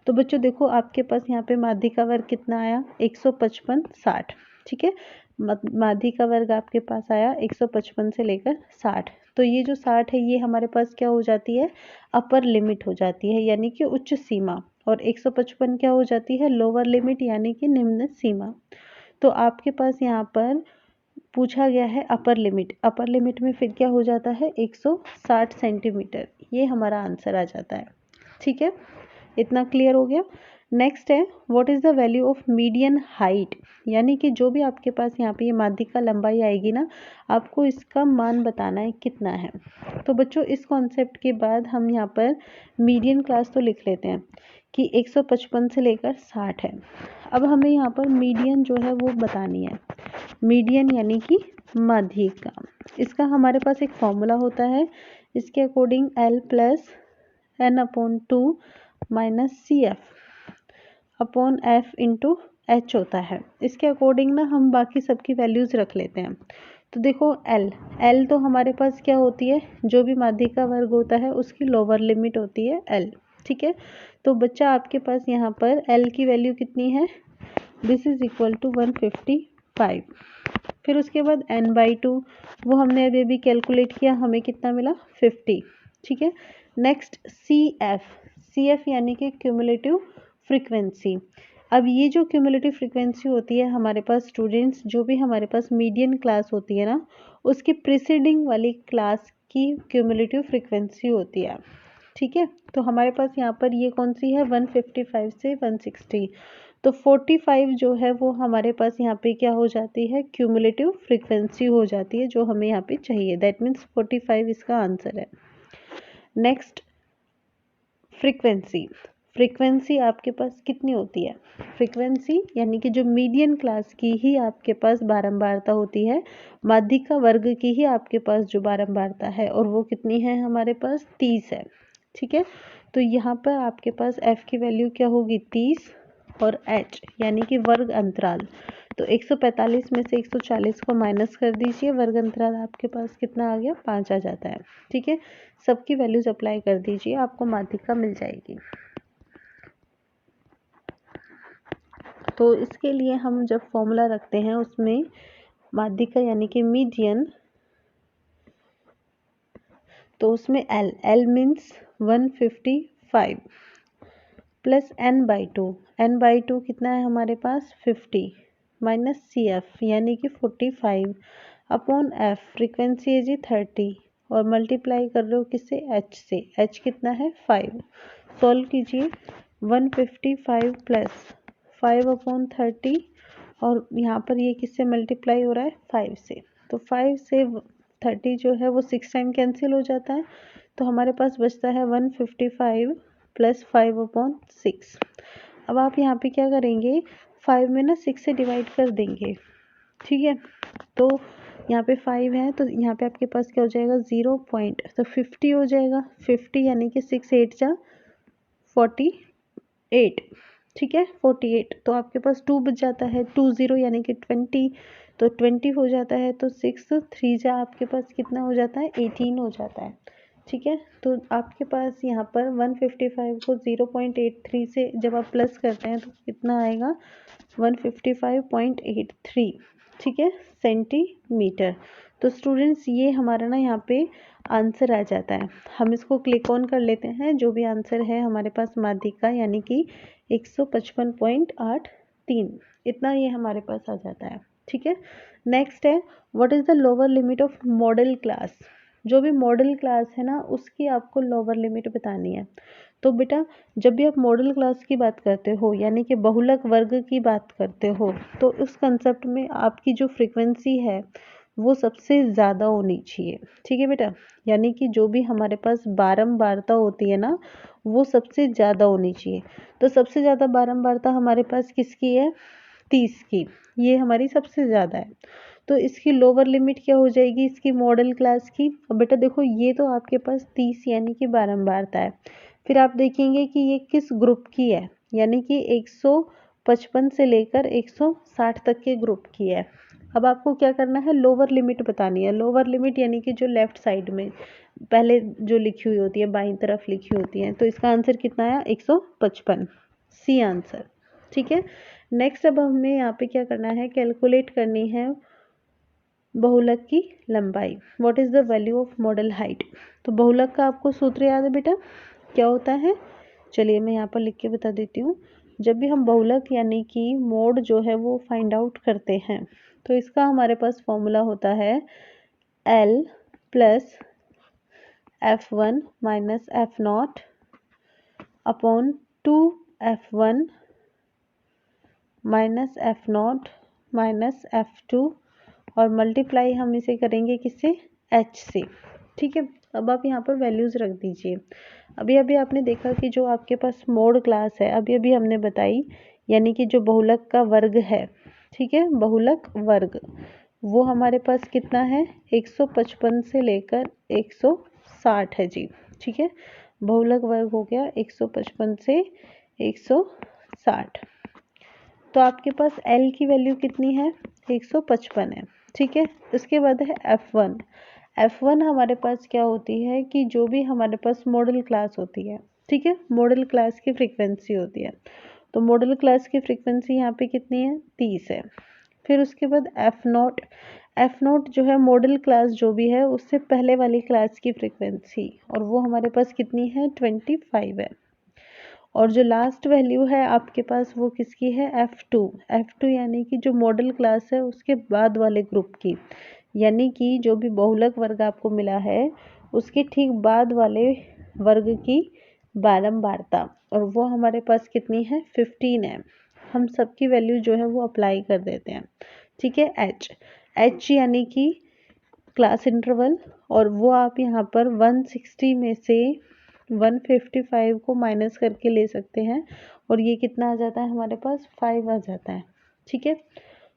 तो बच्चों देखो आपके पास यहाँ पे माध्य का वर्ग कितना आया 155 60। ठीक है, माध्य का वर्ग आपके पास आया 155 से लेकर 60। तो ये जो 60 है ये हमारे पास क्या हो जाती है, अपर लिमिट हो जाती है यानी कि उच्च सीमा, और 155 क्या हो जाती है, लोअर लिमिट यानी कि निम्न सीमा। तो आपके पास यहाँ पर पूछा गया है अपर लिमिट, अपर लिमिट में फिर क्या हो जाता है 160 सेंटीमीटर, ये हमारा आंसर आ जाता है। ठीक है, इतना क्लियर हो गया। नेक्स्ट है what is the value of median height, यानी कि जो भी आपके पास यहाँ पे ये माध्य का लंबाई आएगी ना, आपको इसका मान बताना है कितना है। तो बच्चों इस कॉन्सेप्ट के बाद हम यहाँ पर मीडियन क्लास तो लिख लेते हैं कि 155 से लेकर 60 है। अब हमें यहाँ पर मीडियन जो है वो बतानी है, मीडियन यानी कि माध्य का। इसका हमारे पास एक फॉर्मूला होता है, इसके according L + n/2 - CF upon F × H होता है। इसके अकॉर्डिंग ना हम बाकी सबकी वैल्यूज़ रख लेते हैं। तो देखो L तो हमारे पास क्या होती है, जो भी माध्य का वर्ग होता है उसकी लोअर लिमिट होती है L। ठीक है, तो बच्चा आपके पास यहाँ पर L की वैल्यू कितनी है, दिस इज इक्वल टू 155। फिर उसके बाद n/2 वो हमने अभी अभी कैलकुलेट किया, हमें कितना मिला 50। ठीक है, नेक्स्ट CF यानी कि क्यूमुलेटिव फ्रीक्वेंसी। अब ये जो क्यूमुलेटिव फ्रीक्वेंसी होती है हमारे पास स्टूडेंट्स, जो भी हमारे पास मीडियन क्लास होती है ना, उसकी प्रीसीडिंग वाली क्लास की क्यूमुलेटिव फ्रीक्वेंसी होती है। ठीक है, तो हमारे पास यहाँ पर ये कौन सी है 155 से 160, तो 45 जो है वो हमारे पास यहाँ पे क्या हो जाती है, क्यूमुलेटिव फ्रीक्वेंसी हो जाती है जो हमें यहाँ पे चाहिए, दैट मीन्स 45 इसका आंसर है। नेक्स्ट फ्रीक्वेंसी, फ्रीक्वेंसी आपके पास कितनी होती है, फ्रीक्वेंसी यानी कि जो मीडियन क्लास की ही आपके पास बारंबारता होती है, माध्य का वर्ग की ही आपके पास जो बारंबारता है, और वो कितनी है हमारे पास 30 है। ठीक है, तो यहाँ पर आपके पास F की वैल्यू क्या होगी 30, और H यानी कि वर्ग अंतराल, तो 145 में से 140 को माइनस कर दीजिए, वर्ग अंतराल आपके पास कितना आ गया 5 आ जाता है। ठीक है, सबकी वैल्यूज अप्लाई कर दीजिए, आपको माध्यिका मिल जाएगी। तो इसके लिए हम जब फॉर्मूला रखते हैं उसमें माध्यिका यानी कि मीडियन, तो उसमें L मीन्स 155 प्लस n/2 कितना है हमारे पास 50 माइनस CF यानी कि 45 अपॉन F फ्रीक्वेंसी है जी 30, और मल्टीप्लाई कर रहे हो किससे, H से, H कितना है 5। सॉल्व कीजिए 155 प्लस 5/30, और यहाँ पर ये किससे मल्टीप्लाई हो रहा है 5 से, तो 5 से 30 जो है वो 6 टाइम कैंसिल हो जाता है, तो हमारे पास बचता है 155 प्लस 5/6। अब आप यहाँ पे क्या करेंगे, 5 में ना 6 से डिवाइड कर देंगे। ठीक है, तो यहाँ पे 5 है तो यहाँ पे आपके पास क्या हो जाएगा 0 पॉइंट, तो 50 हो जाएगा, 50 यानी कि 6 8 जा 48। ठीक है 48, तो आपके पास 2 बच जाता है, 20 यानी कि 20, तो 20 हो जाता है, तो 6 3 जा आपके पास कितना हो जाता है 18 हो जाता है। ठीक है, तो आपके पास यहाँ पर 155 को 0.83 से जब आप प्लस करते हैं तो कितना आएगा 155.83, ठीक है सेंटीमीटर। तो स्टूडेंट्स ये हमारा ना यहाँ पे आंसर आ जाता है। हम इसको क्लिक ऑन कर लेते हैं, जो भी आंसर है हमारे पास माध्यिक का यानी कि 155.83, इतना ये हमारे पास आ जाता है। ठीक है, नेक्स्ट है what is the lower limit of model class. जो भी मॉडल क्लास है ना उसकी आपको लोअर लिमिट बतानी है। तो बेटा जब भी आप मॉडल क्लास की बात करते हो यानी कि बहुलक वर्ग की बात करते हो, तो उस कंसेप्ट में आपकी जो फ्रीक्वेंसी है वो सबसे ज़्यादा होनी चाहिए। ठीक है बेटा, यानी कि जो भी हमारे पास बारंबारता होती है ना वो सबसे ज़्यादा होनी चाहिए। तो सबसे ज़्यादा बारंबारता हमारे पास किसकी है 30 की, ये हमारी सबसे ज़्यादा है। तो इसकी लोअर लिमिट क्या हो जाएगी इसकी मॉडल क्लास की। और बेटा देखो ये तो आपके पास 30 यानी कि बारंबारता है, फिर आप देखेंगे कि ये किस ग्रुप की है, यानी कि 155 से लेकर 160 तक के ग्रुप की है। अब आपको क्या करना है लोअर लिमिट बतानी है। लोअर लिमिट यानी कि जो लेफ्ट साइड में पहले जो लिखी हुई होती है बाईं तरफ लिखी होती है, तो इसका आंसर कितना आया 155, सी आंसर। ठीक है, नेक्स्ट अब हमें यहाँ पे क्या करना है कैलकुलेट करनी है बहुलक की लंबाई। What is the value of model height. तो बहुलक का आपको सूत्र याद है बेटा क्या होता है, चलिए मैं यहाँ पर लिख के बता देती हूँ। जब भी हम बहुलक यानी कि मोड जो है वो फाइंड आउट करते हैं तो इसका हमारे पास फॉर्मूला होता है L plus F1 minus F0 upon 2F1 minus F0 minus F2 और मल्टीप्लाई हम इसे करेंगे किससे H से। ठीक है, अब आप यहाँ पर वैल्यूज़ रख दीजिए। अभी अभी आपने देखा कि जो आपके पास मोड क्लास है अभी अभी हमने बताई, यानी कि जो बहुलक का वर्ग है, ठीक है बहुलक वर्ग वो हमारे पास कितना है 155 से लेकर 160 है जी। ठीक है, बहुलक वर्ग हो गया 155 से 160। तो आपके पास L की वैल्यू कितनी है 155 है। ठीक है, इसके बाद है F1। F1 हमारे पास क्या होती है कि जो भी हमारे पास मॉडल क्लास होती है, ठीक है मॉडल क्लास की फ्रीक्वेंसी होती है, तो मॉडल क्लास की फ्रीक्वेंसी यहाँ पे कितनी है 30 है। फिर उसके बाद F0 जो है मॉडल क्लास जो भी है उससे पहले वाली क्लास की फ्रीक्वेंसी, और वो हमारे पास कितनी है 25 है। और जो लास्ट वैल्यू है आपके पास वो किसकी है F2 यानी कि जो मॉडल क्लास है उसके बाद वाले ग्रुप की, यानी कि जो भी बहुलक वर्ग आपको मिला है उसके ठीक बाद वाले वर्ग की बारंबारता, और वो हमारे पास कितनी है 15 है। हम सबकी वैल्यू जो है वो अप्लाई कर देते हैं। ठीक है, H यानी कि क्लास इंटरवल, और वो आप यहाँ पर 160 में से 155 को माइनस करके ले सकते हैं, और ये कितना आ जाता है हमारे पास 5 आ जाता है। ठीक है,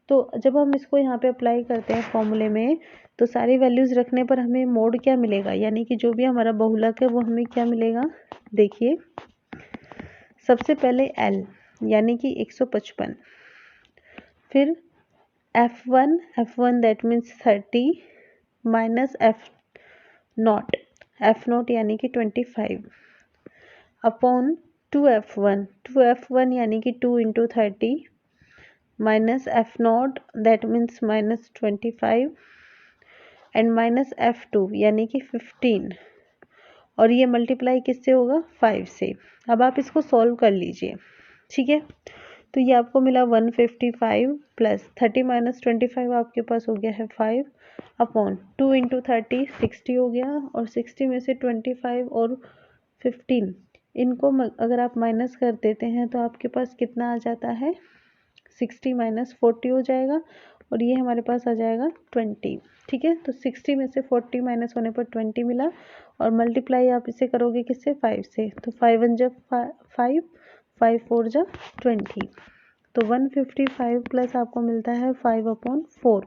तो जब हम इसको यहाँ पे अप्लाई करते हैं फॉर्मूले में तो सारी वैल्यूज़ रखने पर हमें मोड क्या मिलेगा, यानी कि जो भी हमारा बहुलक है वो हमें क्या मिलेगा। देखिए सबसे पहले L यानी कि 155, फिर F1 that means 30 minus F0 यानी कि 25 अपॉन 2F1 यानी कि 2 into 30 minus F0 that means minus 25 and minus F2 यानी कि 15, और ये मल्टीप्लाई किससे होगा 5 से। अब आप इसको सॉल्व कर लीजिए। ठीक है, तो ये आपको मिला 155 प्लस 30 माइनस 25 आपके पास हो गया है 5 अपॉन 2 इंटू 30 60 हो गया, और 60 में से 25 और 15 इनको अगर आप माइनस कर देते हैं तो आपके पास कितना आ जाता है 60 माइनस 40 हो जाएगा, और ये हमारे पास आ जाएगा 20। ठीक है, तो 60 में से 40 माइनस होने पर 20 मिला, और मल्टीप्लाई आप इसे करोगे किससे 5 से, तो 5 1 जब 5 5 4 जब 20, तो 155 प्लस आपको मिलता है 5 अपॉन 4।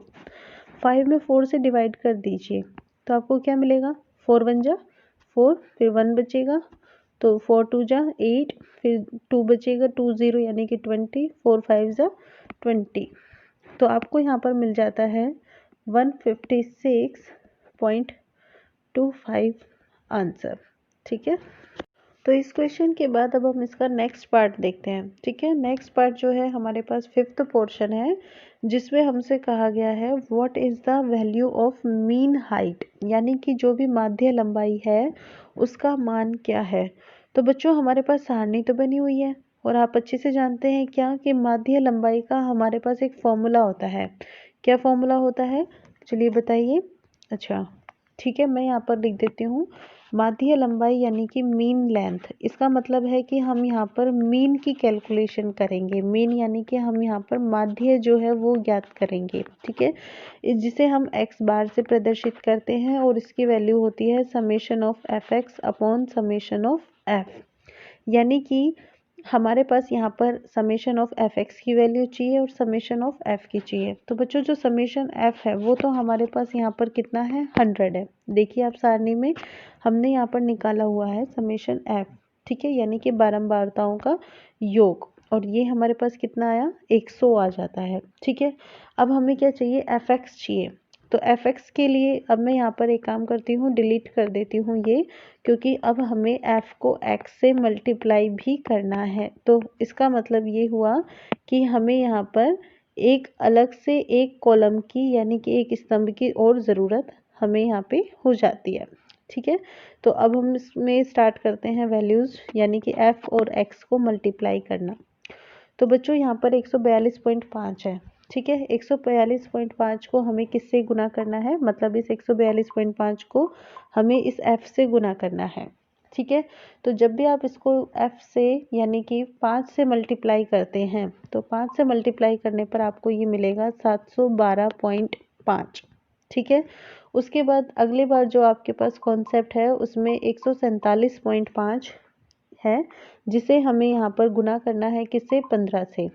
5 में 4 से डिवाइड कर दीजिए तो आपको क्या मिलेगा 4 1 जा 4, फिर 1 बचेगा, तो 4 2 जा 8, फिर 2 बचेगा 2 0 यानी कि 20, 4 5 जा 20। तो आपको यहाँ पर मिल जाता है 156.25 आंसर। ठीक है, तो इस क्वेश्चन के बाद अब हम इसका नेक्स्ट पार्ट देखते हैं। ठीक है, नेक्स्ट पार्ट जो है हमारे पास 5th पोर्शन है, जिसमें हमसे कहा गया है what is the value of mean height, यानी कि जो भी माध्य लंबाई है उसका मान क्या है। तो बच्चों हमारे पास सारणी तो बनी हुई है और आप अच्छे से जानते हैं क्या कि माध्य लंबाई का हमारे पास एक फॉर्मूला होता है। क्या फॉर्मूला होता है, चलिए बताइए। अच्छा ठीक है, मैं यहाँ पर लिख देती हूँ माध्य लंबाई यानी कि मीन लेंथ। इसका मतलब है कि हम यहाँ पर मीन की कैलकुलेशन करेंगे। मीन यानी कि हम यहाँ पर माध्य जो है वो ज्ञात करेंगे। ठीक है, जिसे हम एक्स बार से प्रदर्शित करते हैं और इसकी वैल्यू होती है summation of F x upon summation of F. यानी कि हमारे पास यहाँ पर समेशन ऑफ एफ एक्स की वैल्यू चाहिए और समेशन ऑफ एफ की चाहिए। तो बच्चों जो समेशन एफ है वो तो हमारे पास यहाँ पर कितना है, 100 है। देखिए आप सारणी में हमने यहाँ पर निकाला हुआ है समेशन एफ। ठीक है, यानी कि बारंबारताओं का योग, और ये हमारे पास कितना आया, 100 आ जाता है। ठीक है, अब हमें क्या चाहिए, एफ एक्स चाहिए। तो एफ एक्स के लिए अब मैं यहाँ पर एक काम करती हूँ, डिलीट कर देती हूँ ये, क्योंकि अब हमें f को x से मल्टीप्लाई भी करना है। तो इसका मतलब ये हुआ कि हमें यहाँ पर एक अलग से एक कॉलम की यानी कि एक स्तंभ की और ज़रूरत हमें यहाँ पे हो जाती है। ठीक है, तो अब हम इसमें स्टार्ट करते हैं वैल्यूज़ यानी कि f और x को मल्टीप्लाई करना। तो बच्चों यहाँ पर 142.5 है। ठीक है, 142.5 को हमें किससे गुना करना है, मतलब इस 142.5 को हमें इस f से गुना करना है। ठीक है, तो जब भी आप इसको f से यानी कि 5 से मल्टीप्लाई करते हैं तो 5 से मल्टीप्लाई करने पर आपको ये मिलेगा 712.5। ठीक है, उसके बाद अगली बार जो आपके पास कॉन्सेप्ट है उसमें 147.5 है, जिसे हमें यहाँ पर गुना करना है किससे, 15 से।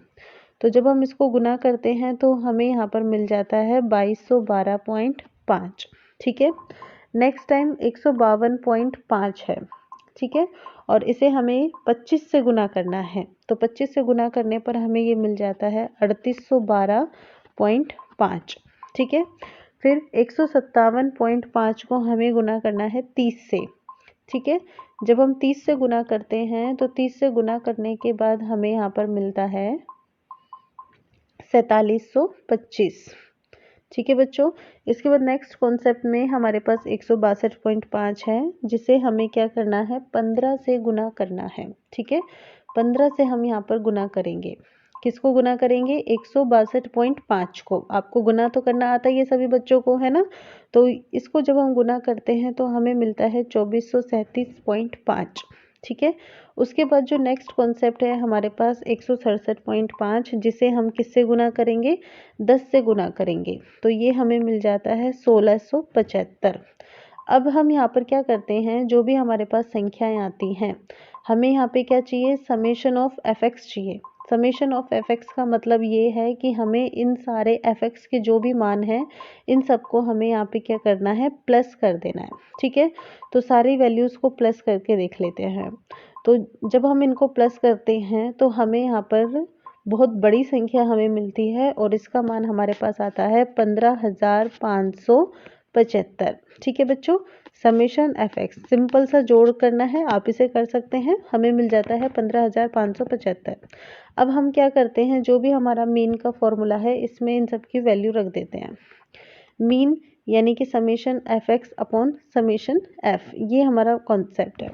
तो जब हम इसको गुना करते हैं तो हमें यहाँ पर मिल जाता है 2212.5। ठीक है, नेक्स्ट टाइम 152.5 है। ठीक है, और इसे हमें 25 से गुना करना है। तो 25 से गुना करने पर हमें ये मिल जाता है 3812.5। ठीक है, फिर 157.5 को हमें गुना करना है 30 से। ठीक है, जब हम 30 से गुना करते हैं तो 30 से गुना करने के बाद हमें यहाँ पर मिलता है 4725। ठीक है बच्चों, इसके बाद नेक्स्ट कॉन्सेप्ट में हमारे पास 162.5 है, जिसे हमें क्या करना है, 15 से गुना करना है। ठीक है, 15 से हम यहाँ पर गुना करेंगे, किसको गुना करेंगे, 162.5 को। आपको गुना तो करना आता ही है सभी बच्चों को, है ना। तो इसको जब हम गुना करते हैं तो हमें मिलता है 2437.5। ठीक है, उसके बाद जो नेक्स्ट कॉन्सेप्ट है हमारे पास 167.5, जिसे हम किससे गुना करेंगे, 10 से गुना करेंगे। तो ये हमें मिल जाता है 1675। अब हम यहाँ पर क्या करते हैं, जो भी हमारे पास संख्याएं आती हैं हमें यहाँ पे क्या चाहिए, समेशन ऑफ एफ एक्स चाहिए। समेशन ऑफ एफ एक्स का मतलब ये है कि हमें इन सारे एफ एक्स के जो भी मान हैं इन सबको हमें यहाँ पे क्या करना है, प्लस कर देना है। ठीक है, तो सारी वैल्यूज़ को प्लस करके देख लेते हैं। तो जब हम इनको प्लस करते हैं तो हमें यहाँ पर बहुत बड़ी संख्या हमें मिलती है और इसका मान हमारे पास आता है 15,575। ठीक है बच्चों, समेशन एफ एक्स सिंपल सा जोड़ करना है, आप इसे कर सकते हैं, हमें मिल जाता है 15,575। अब हम क्या करते हैं, जो भी हमारा मीन का फॉर्मूला है इसमें इन सब की वैल्यू रख देते हैं। मीन यानी कि summation F x upon summation F, ये हमारा कॉन्सेप्ट है।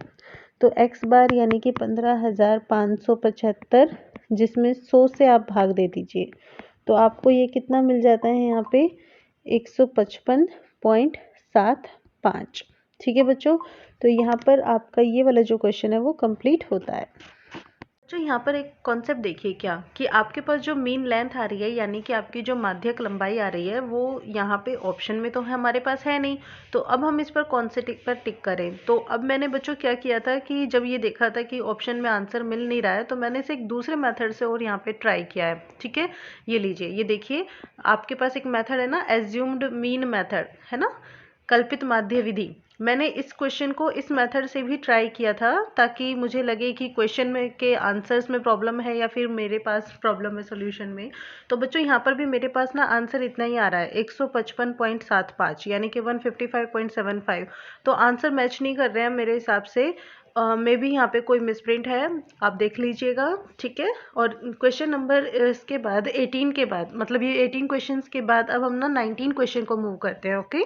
तो एक्स बार यानी कि 15,575, जिसमें 100 से आप भाग दे दीजिए तो आपको ये कितना मिल जाता है, यहाँ पे 155.75। ठीक है बच्चों, तो यहाँ पर आपका ये वाला जो क्वेश्चन है वो कंप्लीट होता है। तो यहाँ पर एक कॉन्सेप्ट देखिए क्या, कि आपके पास जो मीन लेंथ आ रही है यानी कि आपकी जो माध्यक लंबाई आ रही है वो यहाँ पे ऑप्शन में तो है, हमारे पास है नहीं। तो अब हम इस पर कौन से टिक पर टिक करें। तो अब मैंने बच्चों क्या किया था कि जब ये देखा था कि ऑप्शन में आंसर मिल नहीं रहा है तो मैंने इसे एक दूसरे मेथड से और यहाँ पे ट्राई किया है। ठीक है, ये लीजिए, ये देखिए आपके पास एक मेथड है ना, एज्यूम्ड मीन मेथड, है ना। कल्पित माध्य विधि। मैंने इस क्वेश्चन को इस मेथड से भी ट्राई किया था ताकि मुझे लगे कि क्वेश्चन में के आंसर्स में प्रॉब्लम है या फिर मेरे पास प्रॉब्लम है सॉल्यूशन में। तो बच्चों यहाँ पर भी मेरे पास ना आंसर इतना ही आ रहा है 155.75 यानी कि 155.75। तो आंसर मैच नहीं कर रहे हैं मेरे हिसाब से। मे भी यहाँ पे कोई मिसप्रिंट है, आप देख लीजिएगा, ठीक है। और क्वेश्चन नंबर इसके बाद 18 के बाद, मतलब ये 18 क्वेश्चंस के बाद अब हम ना 19 क्वेश्चन को मूव करते हैं। ओके,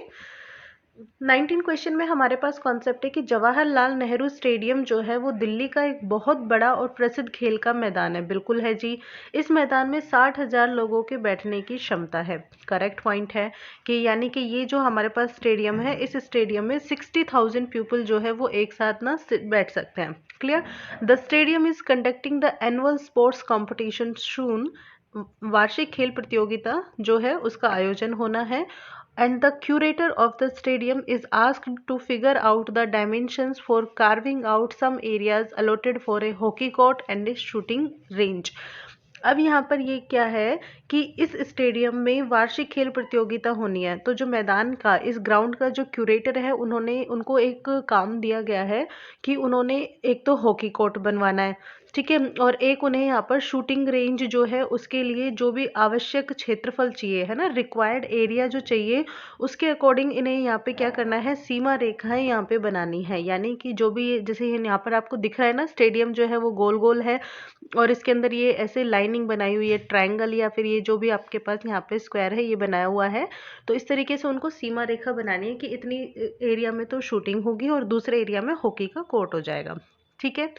19 क्वेश्चन में हमारे पास कॉन्सेप्ट है कि जवाहरलाल नेहरू स्टेडियम जो है वो दिल्ली का एक बहुत बड़ा और प्रसिद्ध खेल का मैदान है। बिल्कुल है जी। इस मैदान में 60,000 लोगों के बैठने की क्षमता है। करेक्ट पॉइंट है कि यानी कि ये जो हमारे पास स्टेडियम है, इस स्टेडियम में 60,000 पीपल जो है वो एक साथ ना बैठ सकते हैं। Clear. The stadium is conducting the annual sports competition soon. वार्षिक खेल प्रतियोगिता जो है उसका आयोजन होना है। And the curator of the stadium is asked to figure out the dimensions for carving out some areas allotted for a hockey court and a shooting range. अब यहाँ पर ये क्या है कि इस स्टेडियम में वार्षिक खेल प्रतियोगिता होनी है, तो जो मैदान का, इस ग्राउंड का जो क्यूरेटर है, उनको एक काम दिया गया है कि उन्होंने एक तो हॉकी कोर्ट बनवाना है, ठीक है, और एक उन्हें यहाँ पर शूटिंग रेंज जो है उसके लिए जो भी आवश्यक क्षेत्रफल चाहिए है ना, रिक्वायर्ड एरिया जो चाहिए, उसके अकॉर्डिंग इन्हें यहाँ पे क्या करना है, सीमा रेखाएं यहाँ पे बनानी है। यानी कि जो भी, जैसे यहाँ पर आपको दिख रहा है ना, स्टेडियम जो है वो गोल गोल है और इसके अंदर ये ऐसे लाइनिंग बनाई हुई है, ट्रायंगल या फिर ये जो भी आपके पास यहाँ पे स्क्वायर है ये बनाया हुआ है। तो इस तरीके से उनको सीमा रेखा बनानी है कि इतनी एरिया में तो शूटिंग होगी और दूसरे एरिया में हॉकी का कोर्ट हो जाएगा, ठीक है।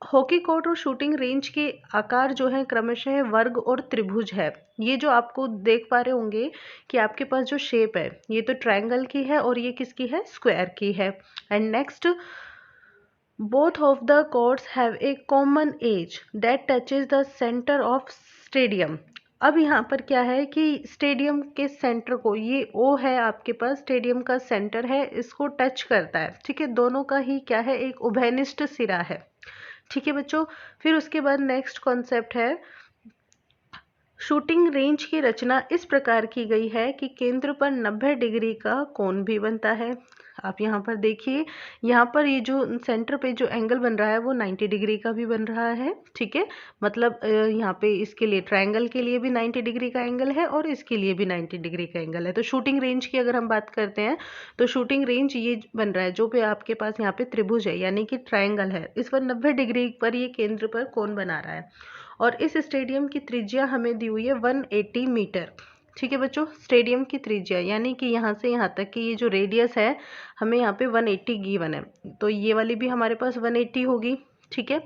हॉकी कोर्ट और शूटिंग रेंज के आकार जो है क्रमशः वर्ग और त्रिभुज है। ये जो आपको देख पा रहे होंगे कि आपके पास जो शेप है ये तो ट्रायंगल की है और ये किसकी है, स्क्वायर की है। And next, both of the courts have a common edge that touches the center of stadium। अब यहाँ पर क्या है कि स्टेडियम के सेंटर को, ये ओ है आपके पास, स्टेडियम का सेंटर है, इसको टच करता है, ठीक है। दोनों का ही क्या है, एक उभयनिष्ठ सिरा है, ठीक है बच्चों। फिर उसके बाद नेक्स्ट कॉन्सेप्ट है, शूटिंग रेंज की रचना इस प्रकार की गई है कि केंद्र पर 90 डिग्री का कोण भी बनता है। आप यहाँ पर देखिए, यहाँ पर ये जो सेंटर पे जो एंगल बन रहा है वो 90 डिग्री का भी बन रहा है, ठीक है। मतलब यहाँ पे इसके लिए, ट्रायंगल के लिए भी 90 डिग्री का एंगल है और इसके लिए भी 90 डिग्री का एंगल है। तो शूटिंग रेंज की अगर हम बात करते हैं तो शूटिंग रेंज ये बन रहा है, जो भी आपके पास यहाँ पे त्रिभुज है यानी कि ट्रायंगल है, इस पर 90 डिग्री पर ये केंद्र पर कोण बना रहा है। और इस स्टेडियम की त्रिज्या हमें दी हुई है 180 मीटर, ठीक है बच्चों। स्टेडियम की त्रिज्या यानी कि यहाँ से यहाँ तक की ये जो रेडियस है हमें यहाँ पे 180 गिवन है, तो ये वाली भी हमारे पास 180 होगी, ठीक है।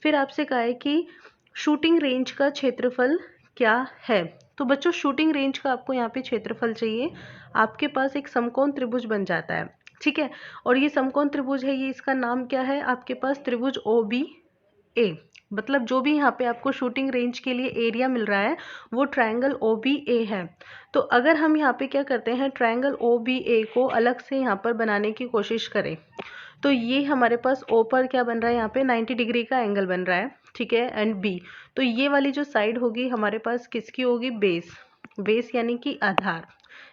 फिर आपसे कहा है कि शूटिंग रेंज का क्षेत्रफल क्या है। तो बच्चों शूटिंग रेंज का आपको यहाँ पे क्षेत्रफल चाहिए, आपके पास एक समकोण त्रिभुज बन जाता है, ठीक है। और ये समकोण त्रिभुज है, ये इसका नाम क्या है आपके पास, त्रिभुज OBA। मतलब जो भी यहाँ पे आपको शूटिंग रेंज के लिए एरिया मिल रहा है वो ट्रायंगल OBA है। तो अगर हम यहाँ पे क्या करते हैं, ट्रायंगल OBA को अलग से यहाँ पर बनाने की कोशिश करें तो ये हमारे पास O पर क्या बन रहा है, यहाँ पे 90 डिग्री का एंगल बन रहा है, ठीक है। एंड B, तो ये वाली जो साइड होगी हमारे पास किसकी होगी, बेस, बेस यानी कि आधार।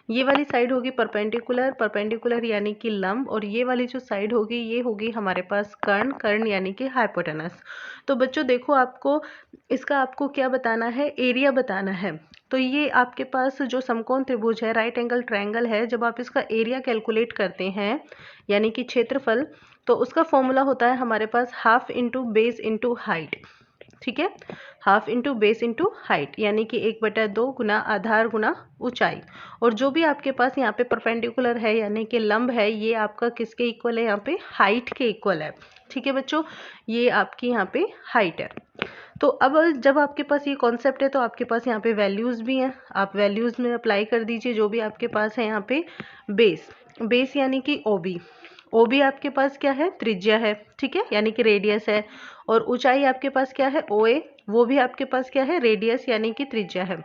ये वाली साइड होगी परपेंडिकुलर, परपेंडिकुलर यानी कि लंब, और ये वाली जो साइड होगी ये होगी हमारे पास कर्ण, कर्ण यानी कि हाइपोटेनस। तो बच्चों देखो, आपको इसका आपको क्या बताना है, एरिया बताना है। तो ये आपके पास जो समकोण त्रिभुज है, राइट एंगल ट्रायंगल है, जब आप इसका एरिया कैलकुलेट करते हैं यानी कि क्षेत्रफल, तो उसका फॉर्मूला होता है हमारे पास half into base into height, ठीक है। Half into base into height यानी कि 1/2 गुना आधार गुना ऊंचाई। और जो भी आपके पास यहाँ पे परपेंडिकुलर है यानी कि लंब है, ये आपका किसके इक्वल है, यहाँ पे हाइट के इक्वल है, ठीक है बच्चों। ये आपकी यहाँ पे हाइट है। तो अब जब आपके पास ये कॉन्सेप्ट है तो आपके पास यहाँ पे वैल्यूज भी हैं, आप वैल्यूज में अप्लाई कर दीजिए जो भी आपके पास है। यहाँ पे बेस, बेस यानी कि OB, OB आपके पास क्या है, त्रिज्या है, ठीक है, यानी कि रेडियस है। और ऊंचाई आपके पास क्या है, OA, वो भी आपके पास क्या है, रेडियस यानी कि त्रिज्या है।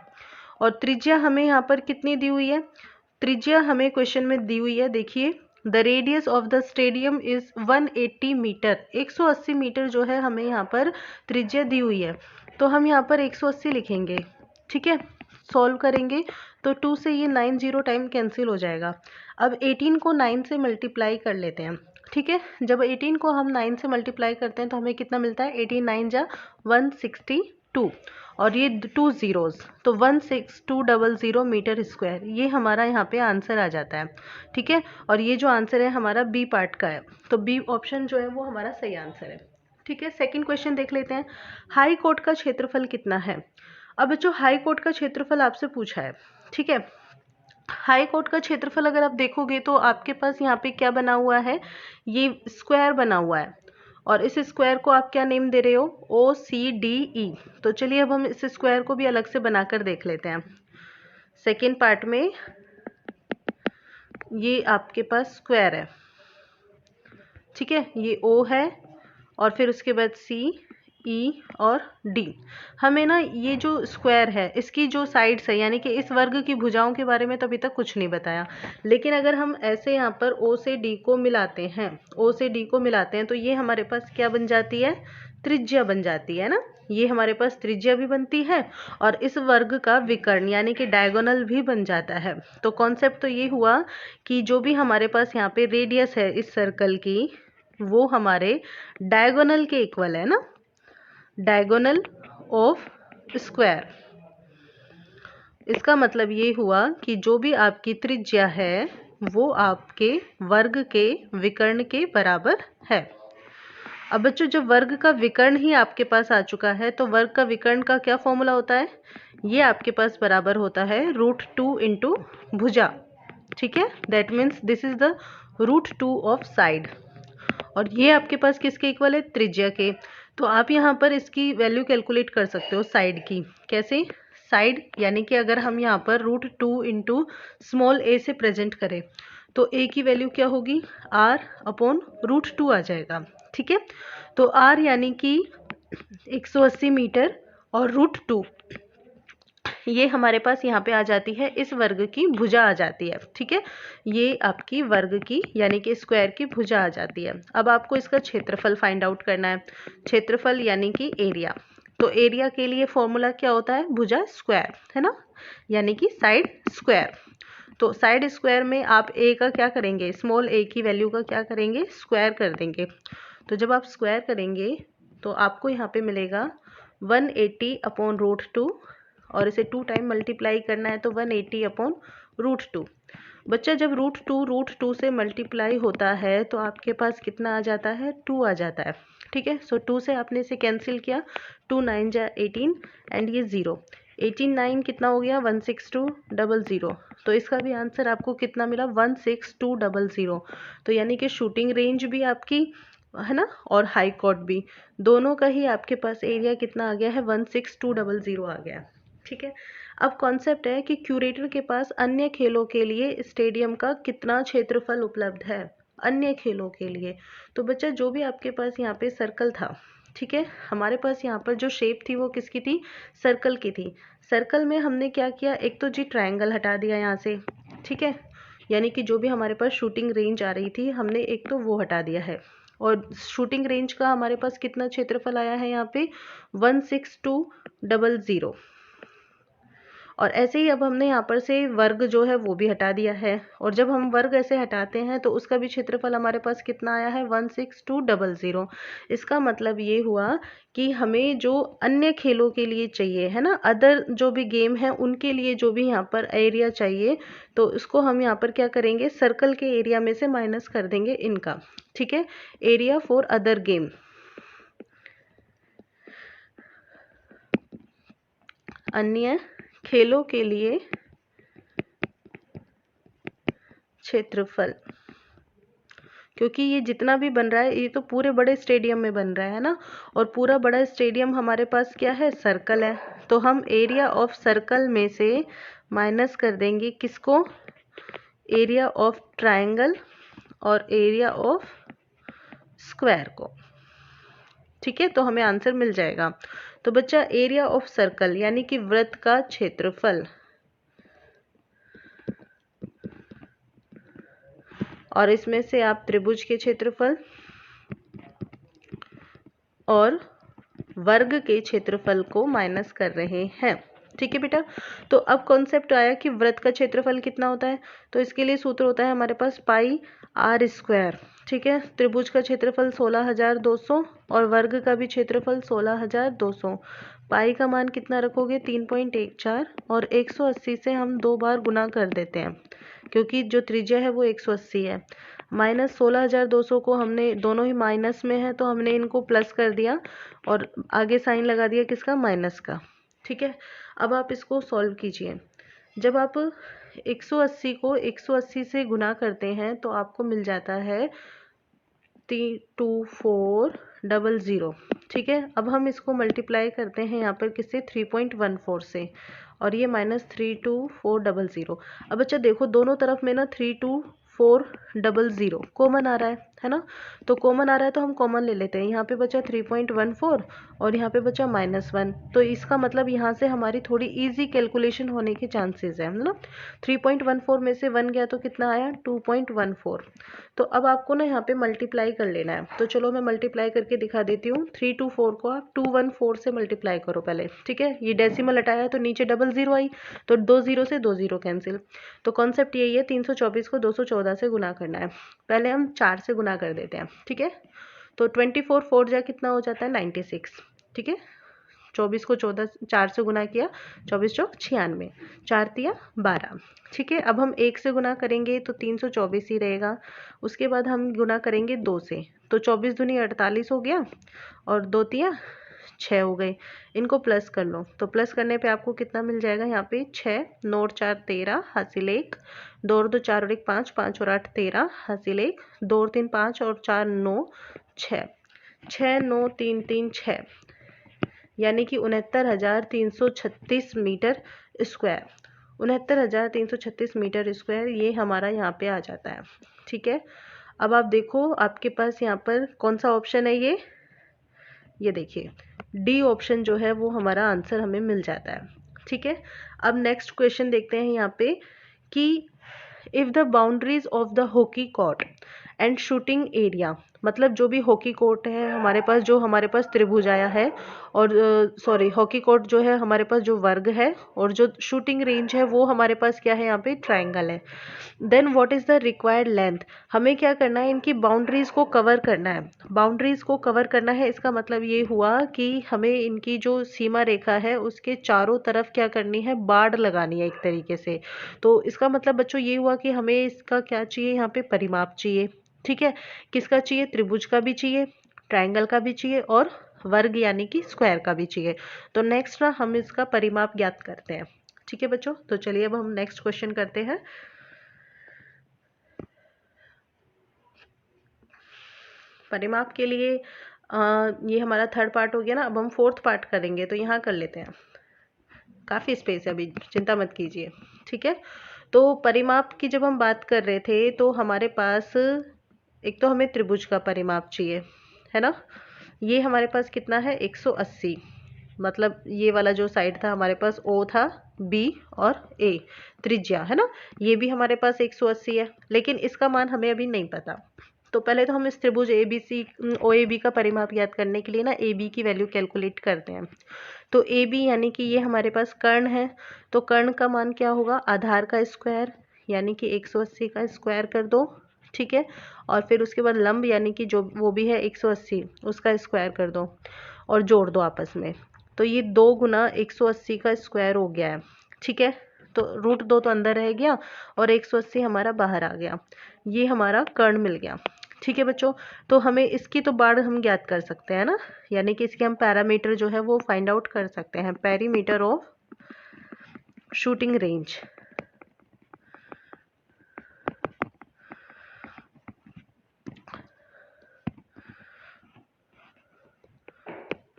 और त्रिज्या हमें यहाँ पर कितनी दी हुई है, त्रिज्या हमें क्वेश्चन में दी हुई है, देखिए, the radius of the stadium is 180 metre, 180 metre जो है हमें यहाँ पर त्रिज्या दी हुई है। तो हम यहाँ पर 180 लिखेंगे, ठीक है। सॉल्व करेंगे तो 2 से ये 9 0 टाइम कैंसिल हो जाएगा। अब 18 को 9 से मल्टीप्लाई कर लेते हैं, ठीक है। जब 18 को हम 9 से मल्टीप्लाई करते हैं तो हमें कितना मिलता है, 18 9 जा 162 और ये 2 जीरोस तो 16200 मीटर स्क्वायर, ये हमारा यहाँ पे आंसर आ जाता है, ठीक है। और ये जो आंसर है हमारा बी पार्ट का है, तो बी ऑप्शन जो है वो हमारा सही आंसर है, ठीक है। सेकंड क्वेश्चन देख लेते हैं, हाई कोर्ट का क्षेत्रफल कितना है। अब बच्चों हाई कोर्ट का क्षेत्रफल आपसे पूछा है, ठीक है। हाई कोर्ट का क्षेत्रफल अगर आप देखोगे तो आपके पास यहाँ पे क्या बना हुआ है, ये स्क्वायर बना हुआ है और इस स्क्वायर को आप क्या नेम दे रहे हो, OCDE। तो चलिए अब हम इस स्क्वायर को भी अलग से बनाकर देख लेते हैं। सेकेंड पार्ट में ये आपके पास स्क्वायर है, ठीक है, ये O है और फिर उसके बाद C E और D। हमें ना ये जो स्क्वायर है इसकी जो साइड्स है यानी कि इस वर्ग की भुजाओं के बारे में तो अभी तक कुछ नहीं बताया, लेकिन अगर हम ऐसे यहाँ पर O से D को मिलाते हैं, O से D को मिलाते हैं तो ये हमारे पास क्या बन जाती है, त्रिज्या बन जाती है ना। ये हमारे पास त्रिज्या भी बनती है और इस वर्ग का विकर्ण यानी कि डायगोनल भी बन जाता है। तो कॉन्सेप्ट तो ये हुआ कि जो भी हमारे पास यहाँ पे रेडियस है इस सर्कल की वो हमारे डायगोनल के इक्वल है ना, डायगोनल ऑफ स्क्वायर। इसका मतलब ये हुआ कि जो भी आपकी त्रिज्या है वो आपके वर्ग के विकर्ण के बराबर है। अब बच्चों जब वर्ग का विकर्ण ही आपके पास आ चुका है तो वर्ग का विकर्ण का क्या फॉर्मूला होता है, ये आपके पास बराबर होता है √2 इंटू भुजा, ठीक है। That means this is the √2 of side और ये आपके पास किसके इक्वल है, त्रिज्या के। तो आप यहाँ पर इसकी वैल्यू कैलकुलेट कर सकते हो साइड की, कैसे, साइड यानी कि अगर हम यहाँ पर √2 इंटू स्मॉल a से प्रेजेंट करें तो a की वैल्यू क्या होगी, r/√2 आ जाएगा, ठीक है। तो r यानी कि 180 मीटर और √2 ये हमारे पास यहाँ पे आ जाती है, इस वर्ग की भुजा आ जाती है, ठीक है। ये आपकी वर्ग की यानी कि स्क्वायर की भुजा आ जाती है। अब आपको इसका क्षेत्रफल फाइंड आउट करना है, क्षेत्रफल यानी कि एरिया। तो एरिया के लिए फॉर्मूला क्या होता है, भुजा स्क्वायर, है ना, यानी कि साइड स्क्वायर। तो साइड स्क्वायर में आप a का क्या करेंगे, स्मॉल a की वैल्यू का क्या करेंगे, स्क्वायर कर देंगे। तो जब आप स्क्वायर करेंगे तो आपको यहाँ पे मिलेगा 180/√2 और इसे 2 टाइम मल्टीप्लाई करना है तो 180/√2। बच्चा जब √2 से मल्टीप्लाई होता है तो आपके पास कितना आ जाता है, 2 आ जाता है, ठीक है। सो 2 से आपने इसे कैंसिल किया, 2 9 जा 18 एंड ये 0, 18 9 कितना हो गया, 16200। तो इसका भी आंसर आपको कितना मिला, 16200। तो यानी कि शूटिंग रेंज भी आपकी है ना और हाई कोर्ट भी, दोनों का ही आपके पास एरिया कितना आ गया है, 16200 आ गया, ठीक है। अब कॉन्सेप्ट है कि क्यूरेटर के पास अन्य खेलों के लिए स्टेडियम का कितना क्षेत्रफल उपलब्ध है, अन्य खेलों के लिए। तो बच्चा जो भी आपके पास यहाँ पे सर्कल था, ठीक है, हमारे पास यहाँ पर जो शेप थी वो किसकी थी, सर्कल की थी। सर्कल में हमने क्या किया, एक तो जी ट्रायंगल हटा दिया यहाँ से, ठीक है, यानी कि जो भी हमारे पास शूटिंग रेंज आ रही थी हमने एक तो वो हटा दिया है और शूटिंग रेंज का हमारे पास कितना क्षेत्रफल आया है यहाँ पे, 16200। और ऐसे ही अब हमने यहाँ पर से वर्ग जो है वो भी हटा दिया है और जब हम वर्ग ऐसे हटाते हैं तो उसका भी क्षेत्रफल हमारे पास कितना आया है, 16200। इसका मतलब ये हुआ कि हमें जो अन्य खेलों के लिए चाहिए है ना, अदर जो भी गेम है उनके लिए जो भी यहाँ पर एरिया चाहिए तो उसको हम यहाँ पर क्या करेंगे, सर्कल के एरिया में से माइनस कर देंगे इनका, ठीक है, एरिया फॉर अदर गेम। अन्य खेलों के लिए क्षेत्रफल, क्योंकि ये जितना भी बन रहा है ये तो पूरे बड़े स्टेडियम में बन रहा है ना, और पूरा बड़ा स्टेडियम हमारे पास क्या है, सर्कल है। तो हम एरिया ऑफ सर्कल में से माइनस कर देंगे किसको, एरिया ऑफ ट्रायंगल और एरिया ऑफ स्क्वायर को, ठीक है। तो हमें आंसर मिल जाएगा। तो बच्चा एरिया ऑफ सर्कल यानी कि वृत्त का क्षेत्रफल और इसमें से आप त्रिभुज के क्षेत्रफल और वर्ग के क्षेत्रफल को माइनस कर रहे हैं, ठीक है बेटा। तो अब कॉन्सेप्ट आया कि वृत्त का क्षेत्रफल कितना होता है, तो इसके लिए सूत्र होता है हमारे पास पाई आर स्क्वायर। ठीक है, त्रिभुज का क्षेत्रफल 16,200 और वर्ग का भी क्षेत्रफल 16,200। पाई का मान कितना रखोगे 3.14 और 180 से हम 2 बार गुना कर देते हैं क्योंकि जो त्रिज्या है वो 180 है। माइनस 16,200 को हमने, दोनों ही माइनस में है तो हमने इनको प्लस कर दिया और आगे साइन लगा दिया किसका, माइनस का। ठीक है, अब आप इसको सॉल्व कीजिए। जब आप 180 को 180 से गुना करते हैं तो आपको मिल जाता है 32400। ठीक है, अब हम इसको मल्टीप्लाई करते हैं यहाँ पर किससे, 3.14 से, और ये -32400। अब बच्चा देखो दोनों तरफ में ना 32400 कॉमन आ रहा है ना, तो कॉमन आ रहा है तो हम कॉमन ले लेते हैं। यहाँ पे बचा 3.14 और यहाँ पे बचा -1, तो इसका मतलब यहाँ से हमारी थोड़ी इजी कैलकुलेशन होने के चांसेस है ना। 3.14 में से 1 गया तो कितना आया, 2.14। तो अब आपको ना यहाँ पे मल्टीप्लाई कर लेना है, तो चलो मैं मल्टीप्लाई करके दिखा देती हूँ। 324 को आप 214 से मल्टीप्लाई करो पहले। ठीक है, ये डेसिमल हटाया तो नीचे डबल जीरो आई, तो 2 जीरो से 2 जीरो कैंसिल। तो कॉन्सेप्ट यही है, 324 को 214 से गुना करना है। पहले हम 4 से गुना कर देते हैं। ठीक है, तो 24 4 जा कितना हो जाता है 96। ठीक है, 24 को 4 से गुना किया, 24 चौक 96, 4 तिया 12। ठीक है, अब हम 1 से गुना करेंगे तो 324 ही रहेगा। उसके बाद हम गुना करेंगे 2 से, तो 24 दूनी 48 हो गया और 2 तिया 6 हो गए। इनको प्लस कर लो, तो प्लस करने पे आपको कितना मिल जाएगा, यहाँ पे 6 9 और 4 13 हासिल 1, 2 और 2 4 और 1 5, 5 और 8 13 हासिल 1, 2 और 3 5 और 4 9 6, 6 9 3 3 6, यानी कि 69,336 मीटर स्क्वायर। 69,336 मीटर स्क्वायर ये हमारा यहाँ पे आ जाता है। ठीक है, अब आप देखो आपके पास यहाँ पर कौन सा ऑप्शन है, ये देखिए डी ऑप्शन जो है वो हमारा आंसर हमें मिल जाता है। ठीक है, अब नेक्स्ट क्वेश्चन देखते हैं यहाँ पे कि if the boundaries of the hockey court and shooting area, मतलब जो भी हॉकी कोर्ट है हमारे पास, जो हमारे पास त्रिभुज आया है, और सॉरी हॉकी कोर्ट जो है हमारे पास जो वर्ग है, और जो शूटिंग रेंज है वो हमारे पास क्या है, यहाँ पे ट्रायंगल है। Then what is the required length, हमें क्या करना है, इनकी बाउंड्रीज को कवर करना है। बाउंड्रीज को कवर करना है, इसका मतलब ये हुआ कि हमें इनकी जो सीमा रेखा है उसके चारों तरफ क्या करनी है, बाड़ लगानी है एक तरीके से। तो इसका मतलब बच्चों ये हुआ कि हमें इसका क्या चाहिए, यहाँ पे परिमाप चाहिए। ठीक है, किसका चाहिए, त्रिभुज का भी चाहिए, ट्रायंगल का भी चाहिए और वर्ग यानी कि स्क्वायर का भी चाहिए। तो नेक्स्ट ना हम इसका परिमाप ज्ञात करते हैं। ठीक है बच्चों, तो चलिए अब हम नेक्स्ट क्वेश्चन करते हैं। परिमाप के लिए ये हमारा थर्ड पार्ट हो गया ना, अब हम फोर्थ पार्ट करेंगे, तो यहाँ कर लेते हैं। काफ़ी स्पेस है अभी, चिंता मत कीजिए। ठीक है, तो परिमाप की जब हम बात कर रहे थे तो हमारे पास एक तो हमें त्रिभुज का परिमाप चाहिए, है ना। ये हमारे पास कितना है 180, मतलब ये वाला जो साइड था हमारे पास ओ था, बी और ए त्रिज्या है ना, ये भी हमारे पास 180 है, लेकिन इसका मान हमें अभी नहीं पता। तो पहले तो हम इस त्रिभुज A B C O A B का परिमाप ज्ञात करने के लिए ना ए बी की वैल्यू कैलकुलेट करते हैं। तो ए बी यानी कि ये हमारे पास कर्ण है, तो कर्ण का मान क्या होगा, आधार का स्क्वायर यानी कि 180 का स्क्वायर कर दो। ठीक है, और फिर उसके बाद लंब यानी कि जो वो भी है 180 उसका स्क्वायर कर दो और जोड़ दो आपस में। तो ये 2 गुना 180 का स्क्वायर हो गया है। ठीक है, तो √2 तो अंदर रह गया और 180 हमारा बाहर आ गया, ये हमारा कर्ण मिल गया। ठीक है बच्चों, तो हमें इसकी तो बाड़ हम ज्ञात कर सकते हैं ना, यानी कि इसके हम पैरामीटर जो है वो फाइंड आउट कर सकते हैं, perimeter of shooting range.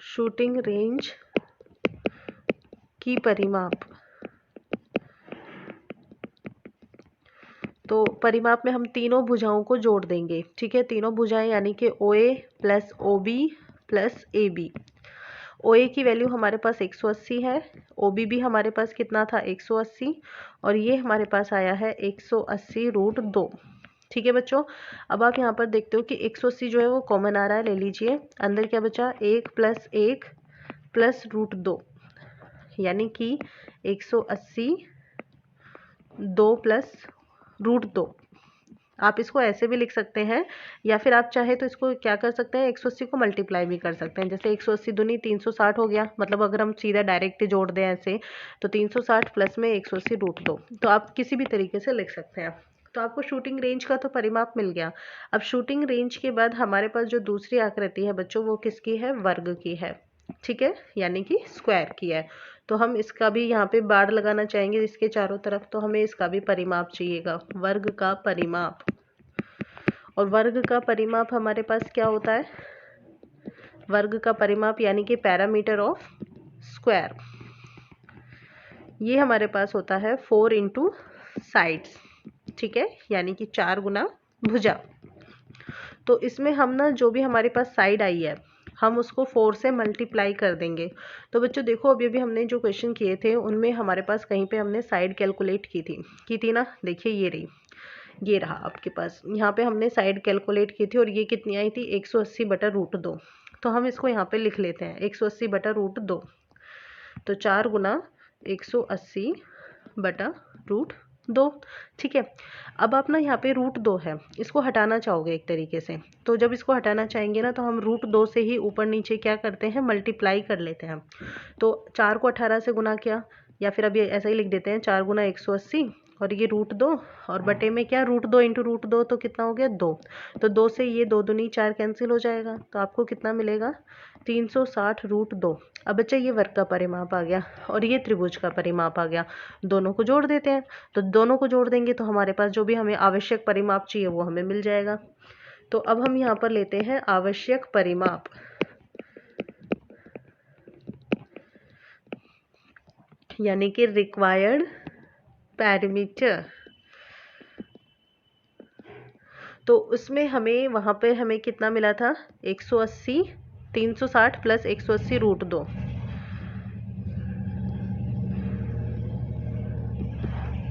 Shooting range की परिमाप, तो परिमाप में हम तीनों भुजाओं को जोड़ देंगे। ठीक है, तीनों भुजाएं यानी कि O A plus O B plus A B. O A की वैल्यू हमारे पास 180 है, ओ बी भी हमारे पास कितना था 180, और ये हमारे पास आया है 180√2। ठीक है बच्चों, अब आप यहाँ पर देखते हो कि 180 जो है वो कॉमन आ रहा है, ले लीजिए। अंदर क्या बचा, 1 + 1 + √2, यानी कि 180 2 प्लस √2। आप इसको ऐसे भी लिख सकते हैं, या फिर आप चाहे तो इसको क्या कर सकते हैं, 180 को मल्टीप्लाई भी कर सकते हैं। जैसे 180 दूनी 360 हो गया, मतलब अगर हम सीधा डायरेक्ट जोड़ दें ऐसे तो 360 प्लस में 180 √2। तो आप किसी भी तरीके से लिख सकते हैं। तो आपको शूटिंग रेंज का तो परिमाप मिल गया। अब शूटिंग रेंज के बाद हमारे पास जो दूसरी आकृति है बच्चों, वो किसकी है, वर्ग की है। ठीक है, यानी कि स्क्वायर की है। तो हम इसका भी यहाँ पे बाड़ लगाना चाहेंगे इसके चारों तरफ, तो हमें इसका भी परिमाप चाहिएगा, वर्ग का परिमाप। और वर्ग का परिमाप हमारे पास क्या होता है, वर्ग का परिमाप यानी कि पैरामीटर ऑफ स्क्वायर, ये हमारे पास होता है 4 इंटू साइड्स। ठीक है, यानी कि 4 गुना भुजा। तो इसमें हम ना जो भी हमारे पास साइड आई है हम उसको 4 से मल्टीप्लाई कर देंगे। तो बच्चों देखो, अभी अभी हमने जो क्वेश्चन किए थे उनमें हमारे पास कहीं पे हमने साइड कैलकुलेट की थी ना। देखिए ये रही, ये रहा आपके पास, यहाँ पे हमने साइड कैलकुलेट की थी और ये कितनी आई थी, 180/√2। तो हम इसको यहाँ पे लिख लेते हैं 180/√2। तो 4 गुना 180/√2। ठीक है, अब आप ना यहाँ पे √2 है, इसको हटाना चाहोगे एक तरीके से। तो जब इसको हटाना चाहेंगे ना तो हम √2 से ही ऊपर नीचे क्या करते हैं, मल्टीप्लाई कर लेते हैं। तो 4 को 18 से गुना किया, या फिर अभी ऐसा ही लिख देते हैं 4 गुना 180 और ये √2 और बटे में क्या, √2 इंटू √2 तो कितना हो गया, 2। तो 2 से ये 2 दूनी 4 कैंसिल हो जाएगा, तो आपको कितना मिलेगा, 360√2। अब बच्चा ये वर्ग का परिमाप आ गया और ये त्रिभुज का परिमाप आ गया। दोनों को जोड़ देते हैं, तो दोनों को जोड़ देंगे तो हमारे पास जो भी हमें आवश्यक परिमाप चाहिए वो हमें मिल जाएगा। तो अब हम यहाँ पर लेते हैं आवश्यक परिमाप। यानी कि रिक्वायर्ड पैरामीटर। तो उसमें हमें वहाँ पे हमें कितना मिला था, 180 360 प्लस 180√2।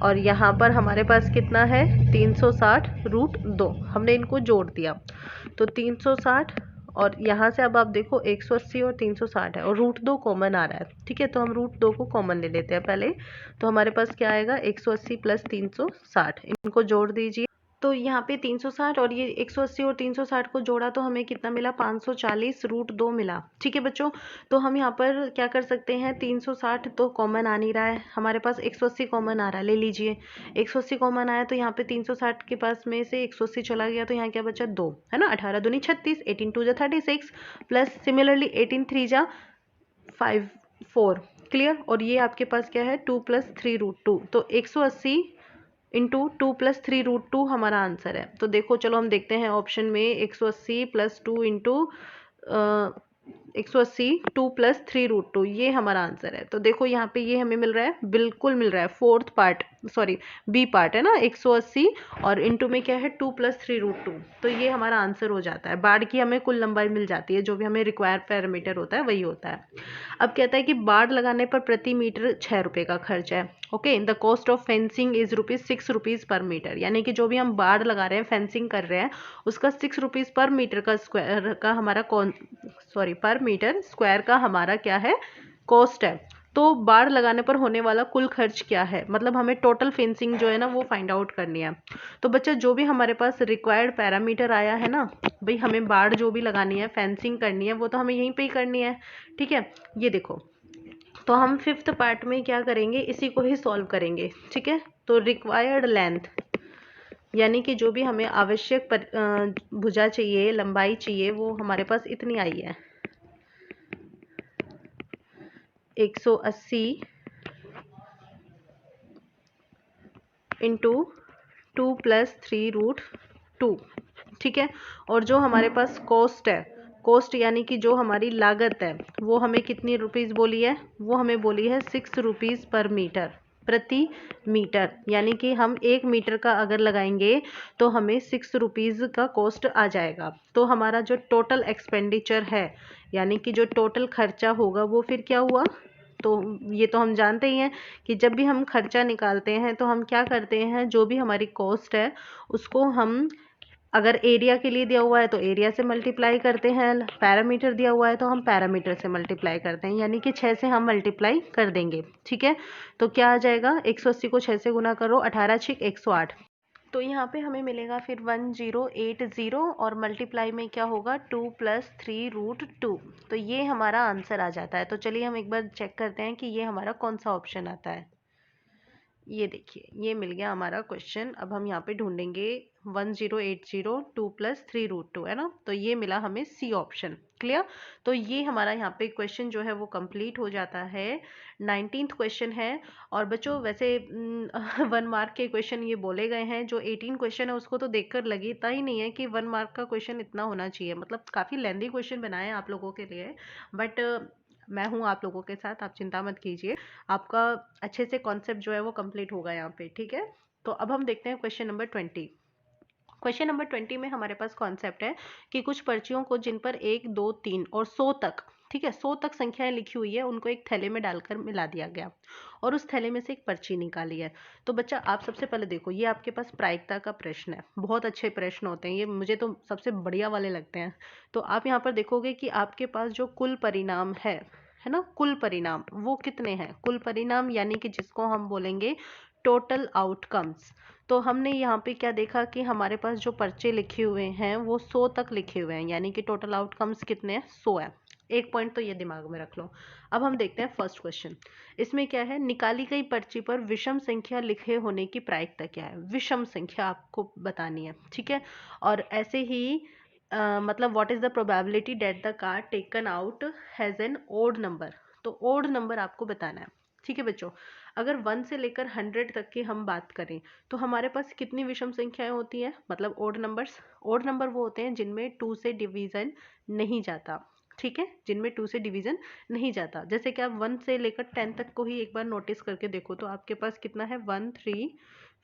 और यहाँ पर हमारे पास कितना है, 360√2। हमने इनको जोड़ दिया तो 360, और यहाँ से अब आप देखो 180 और 360 है और √2 कॉमन आ रहा है। ठीक है, तो हम √2 को कॉमन ले लेते हैं पहले। तो हमारे पास क्या आएगा, 180 प्लस 360, इनको जोड़ दीजिए। तो यहाँ पे 360 और ये 180 और 360 को जोड़ा तो हमें कितना मिला, 540√2 मिला। ठीक है बच्चों, तो हम यहाँ पर क्या कर सकते हैं, 360 तो कॉमन आ नहीं रहा है, हमारे पास 180 कॉमन आ रहा है, ले लीजिए। 180 कॉमन आया तो यहाँ पे 360 के पास में से 180 चला गया, तो यहाँ क्या बचा, 2 है ना। 18 दूनी 36, 18 2 जा 36 प्लस सिमिलरली 18 3 जा 4। क्लियर। और ये आपके पास क्या है, 2 प्लस 3√2। तो 180 इंटू 2 प्लस 3√2 हमारा आंसर है। तो देखो चलो हम देखते हैं ऑप्शन में, 180 प्लस 2 इंटू 180 2 प्लस 3√2, ये हमारा आंसर है। तो देखो यहाँ पे ये हमें मिल रहा है, बिल्कुल मिल रहा है, fourth part, sorry B part है ना, 180 और इंटू में क्या है 2 प्लस 3√2। तो ये हमारा आंसर हो जाता है। बाड़ की हमें कुल लंबाई मिल जाती है, जो भी हमें रिक्वायर्ड पैरामीटर होता है वही होता है। अब कहता है कि बाड़ लगाने पर प्रति मीटर 6 रुपये का खर्च है। Okay, the cost of fencing is ₹6 पर मीटर। यानी कि जो भी हम बाड़ लगा रहे हैं, फेंसिंग कर रहे हैं, उसका 6 रुपीज़ पर मीटर का स्क्वायर का हमारा पर मीटर स्क्वायर का हमारा क्या है, कॉस्ट है। तो बाड़ लगाने पर होने वाला कुल खर्च क्या है, मतलब हमें टोटल फेंसिंग जो है ना वो फाइंड आउट करनी है। तो बच्चा जो भी हमारे पास रिक्वायर्ड पैरामीटर आया है ना, भाई हमें बाड़ जो भी लगानी है, फेंसिंग करनी है, वो तो हमें यहीं पे ही करनी है। ठीक है, ये देखो, तो हम 5th पार्ट में क्या करेंगे, इसी को ही सॉल्व करेंगे। ठीक है, तो रिक्वायर्ड लेंथ यानी कि जो भी हमें आवश्यक भुजा चाहिए, लंबाई चाहिए, वो हमारे पास इतनी आई है, 180 इंटू 2 प्लस 3√2। ठीक है, और जो हमारे पास कॉस्ट है, कॉस्ट यानी कि जो हमारी लागत है, वो हमें कितनी रुपीज़ बोली है, वो हमें बोली है 6 रुपीज़ पर मीटर, प्रति मीटर। यानी कि हम 1 मीटर का अगर लगाएंगे तो हमें 6 रुपीज़ का कॉस्ट आ जाएगा। तो हमारा जो टोटल एक्सपेंडिचर है, यानी कि जो टोटल खर्चा होगा, वो फिर क्या हुआ, तो ये तो हम जानते ही हैं कि जब भी हम खर्चा निकालते हैं तो हम क्या करते हैं, जो भी हमारी कॉस्ट है उसको हम अगर एरिया के लिए दिया हुआ है तो एरिया से मल्टीप्लाई करते हैं, पैरामीटर दिया हुआ है तो हम पैरामीटर से मल्टीप्लाई करते हैं, यानी कि 6 से हम मल्टीप्लाई कर देंगे। ठीक है, तो क्या आ जाएगा, 180 को 6 से गुना करो, 18 6 108। तो यहाँ पे हमें मिलेगा फिर 1080 और मल्टीप्लाई में क्या होगा 2 + 3√2। तो ये हमारा आंसर आ जाता है। तो चलिए हम एक बार चेक करते हैं कि ये हमारा कौन सा ऑप्शन आता है। ये देखिए, ये मिल गया हमारा क्वेश्चन। अब हम यहाँ पे ढूंढेंगे 1080 2 + 3√2, है ना। तो ये मिला हमें सी ऑप्शन। क्लियर। तो ये हमारा यहाँ पे क्वेश्चन जो है वो कंप्लीट हो जाता है। 19th क्वेश्चन है। और बच्चों वैसे 1 मार्क के क्वेश्चन ये बोले गए हैं। जो 18 क्वेश्चन है उसको तो देखकर लगता ही नहीं है कि 1 मार्क का क्वेश्चन इतना होना चाहिए। मतलब काफ़ी लेंदी क्वेश्चन बनाए हैं आप लोगों के लिए, बट मैं हूँ आप लोगों के साथ, आप चिंता मत कीजिए। आपका अच्छे से कॉन्सेप्ट जो है वो कंप्लीट होगा यहाँ पे। ठीक है, तो अब हम देखते हैं क्वेश्चन नंबर 20। क्वेश्चन नंबर 20 में हमारे पास कॉन्सेप्ट है कि कुछ पर्चियों को जिन पर 1 2 3 और 100 तक, ठीक है, 100 तक संख्याएं लिखी हुई है, उनको एक थैले में डालकर मिला दिया गया और उस थैले में से एक पर्ची निकाली है। तो बच्चा आप सबसे पहले देखो, ये आपके पास प्रायिकता का प्रश्न है। बहुत अच्छे प्रश्न होते हैं ये, मुझे तो सबसे बढ़िया वाले लगते हैं। तो आप यहाँ पर देखोगे कि आपके पास जो कुल परिणाम है ना, कुल परिणाम वो कितने हैं। कुल परिणाम यानी कि जिसको हम बोलेंगे टोटल आउटकम्स। तो हमने यहाँ पे क्या देखा कि हमारे पास जो पर्चे लिखे हुए हैं वो 100 तक लिखे हुए हैं, यानी कि टोटल आउटकम्स कितने हैं, 100 है। एक पॉइंट तो ये दिमाग में रख लो। अब हम देखते हैं फर्स्ट क्वेश्चन। इसमें क्या है, निकाली गई पर्ची पर विषम संख्या लिखे होने की प्रायिकता क्या है। विषम संख्या आपको बतानी है। ठीक है, और ऐसे ही मतलब what is the probability that the card taken out has an odd number. तो ओड नंबर आपको बताना है। ठीक है बच्चों, अगर 1 से लेकर 100 तक की हम बात करें तो हमारे पास कितनी विषम संख्याएं होती हैं, मतलब ओड नंबर्स। ओड नंबर वो होते हैं जिनमें 2 से डिवीजन नहीं जाता। ठीक है, जिनमें 2 से डिवीजन नहीं जाता। जैसे कि आप 1 से लेकर 10 तक को ही एक बार नोटिस करके देखो, तो आपके पास कितना है 1 3,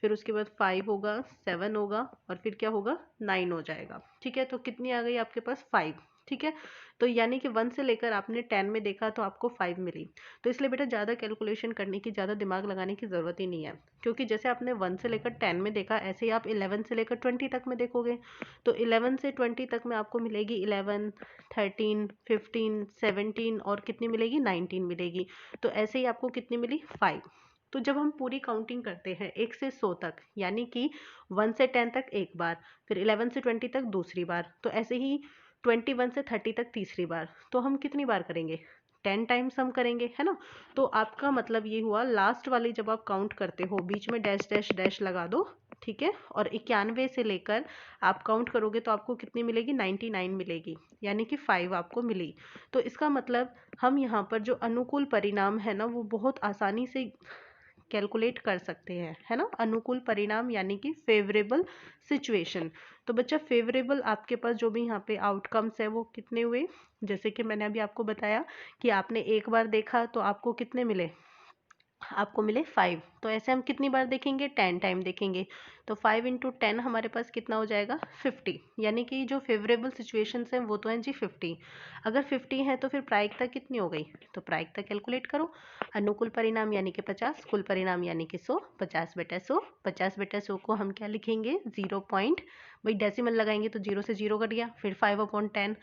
फिर उसके बाद 5 होगा, 7 होगा और फिर क्या होगा 9 हो जाएगा। ठीक है, तो कितनी आ गई आपके पास 5। ठीक है, तो यानी कि 1 से लेकर आपने 10 में देखा तो आपको 5 मिली। तो इसलिए बेटा ज़्यादा कैलकुलेशन करने की, ज़्यादा दिमाग लगाने की ज़रूरत ही नहीं है, क्योंकि जैसे आपने 1 से लेकर 10 में देखा ऐसे ही आप 11 से लेकर 20 तक में देखोगे। तो 11 से 20 तक में आपको मिलेगी 11, 13, 15, 17 और कितनी मिलेगी 19 मिलेगी। तो ऐसे ही आपको कितनी मिली 5। तो जब हम पूरी काउंटिंग करते हैं 1 से 100 तक, यानी कि 1 से 10 तक एक बार, फिर 11 से 20 तक दूसरी बार, तो ऐसे ही 21 से 30 तक तीसरी बार, तो हम कितनी बार करेंगे 10 टाइम्स हम करेंगे, है ना। तो आपका मतलब ये हुआ, लास्ट वाली जब आप काउंट करते हो बीच में डैश डैश डैश लगा दो। ठीक है, और 91 से लेकर आप काउंट करोगे तो आपको कितनी मिलेगी 99 मिलेगी, यानी कि 5 आपको मिली। तो इसका मतलब हम यहाँ पर जो अनुकूल परिणाम है ना वो बहुत आसानी से कैलकुलेट कर सकते हैं, है ना। अनुकूल परिणाम यानी कि फेवरेबल सिचुएशन। तो बच्चा फेवरेबल आपके पास जो भी यहाँ पे आउटकम्स है वो कितने हुए, जैसे कि मैंने अभी आपको बताया कि आपने एक बार देखा तो आपको कितने मिले, आपको मिले 5। तो ऐसे हम कितनी बार देखेंगे 10 टाइम देखेंगे। तो 5 × 10 हमारे पास कितना हो जाएगा 50, यानी कि जो फेवरेबल सिचुएशंस हैं वो तो हैं जी 50। अगर 50 है तो फिर प्रायिकता कितनी हो गई, तो प्रायिकता कैलकुलेट करो। अनुकूल परिणाम यानी कि 50, कुल परिणाम यानी कि 100, 50/100। 50/100 को हम क्या लिखेंगे 0 पॉइंट, वही डेसिमल लगाएंगे तो 0 से 0 कट गया, फिर 5/10।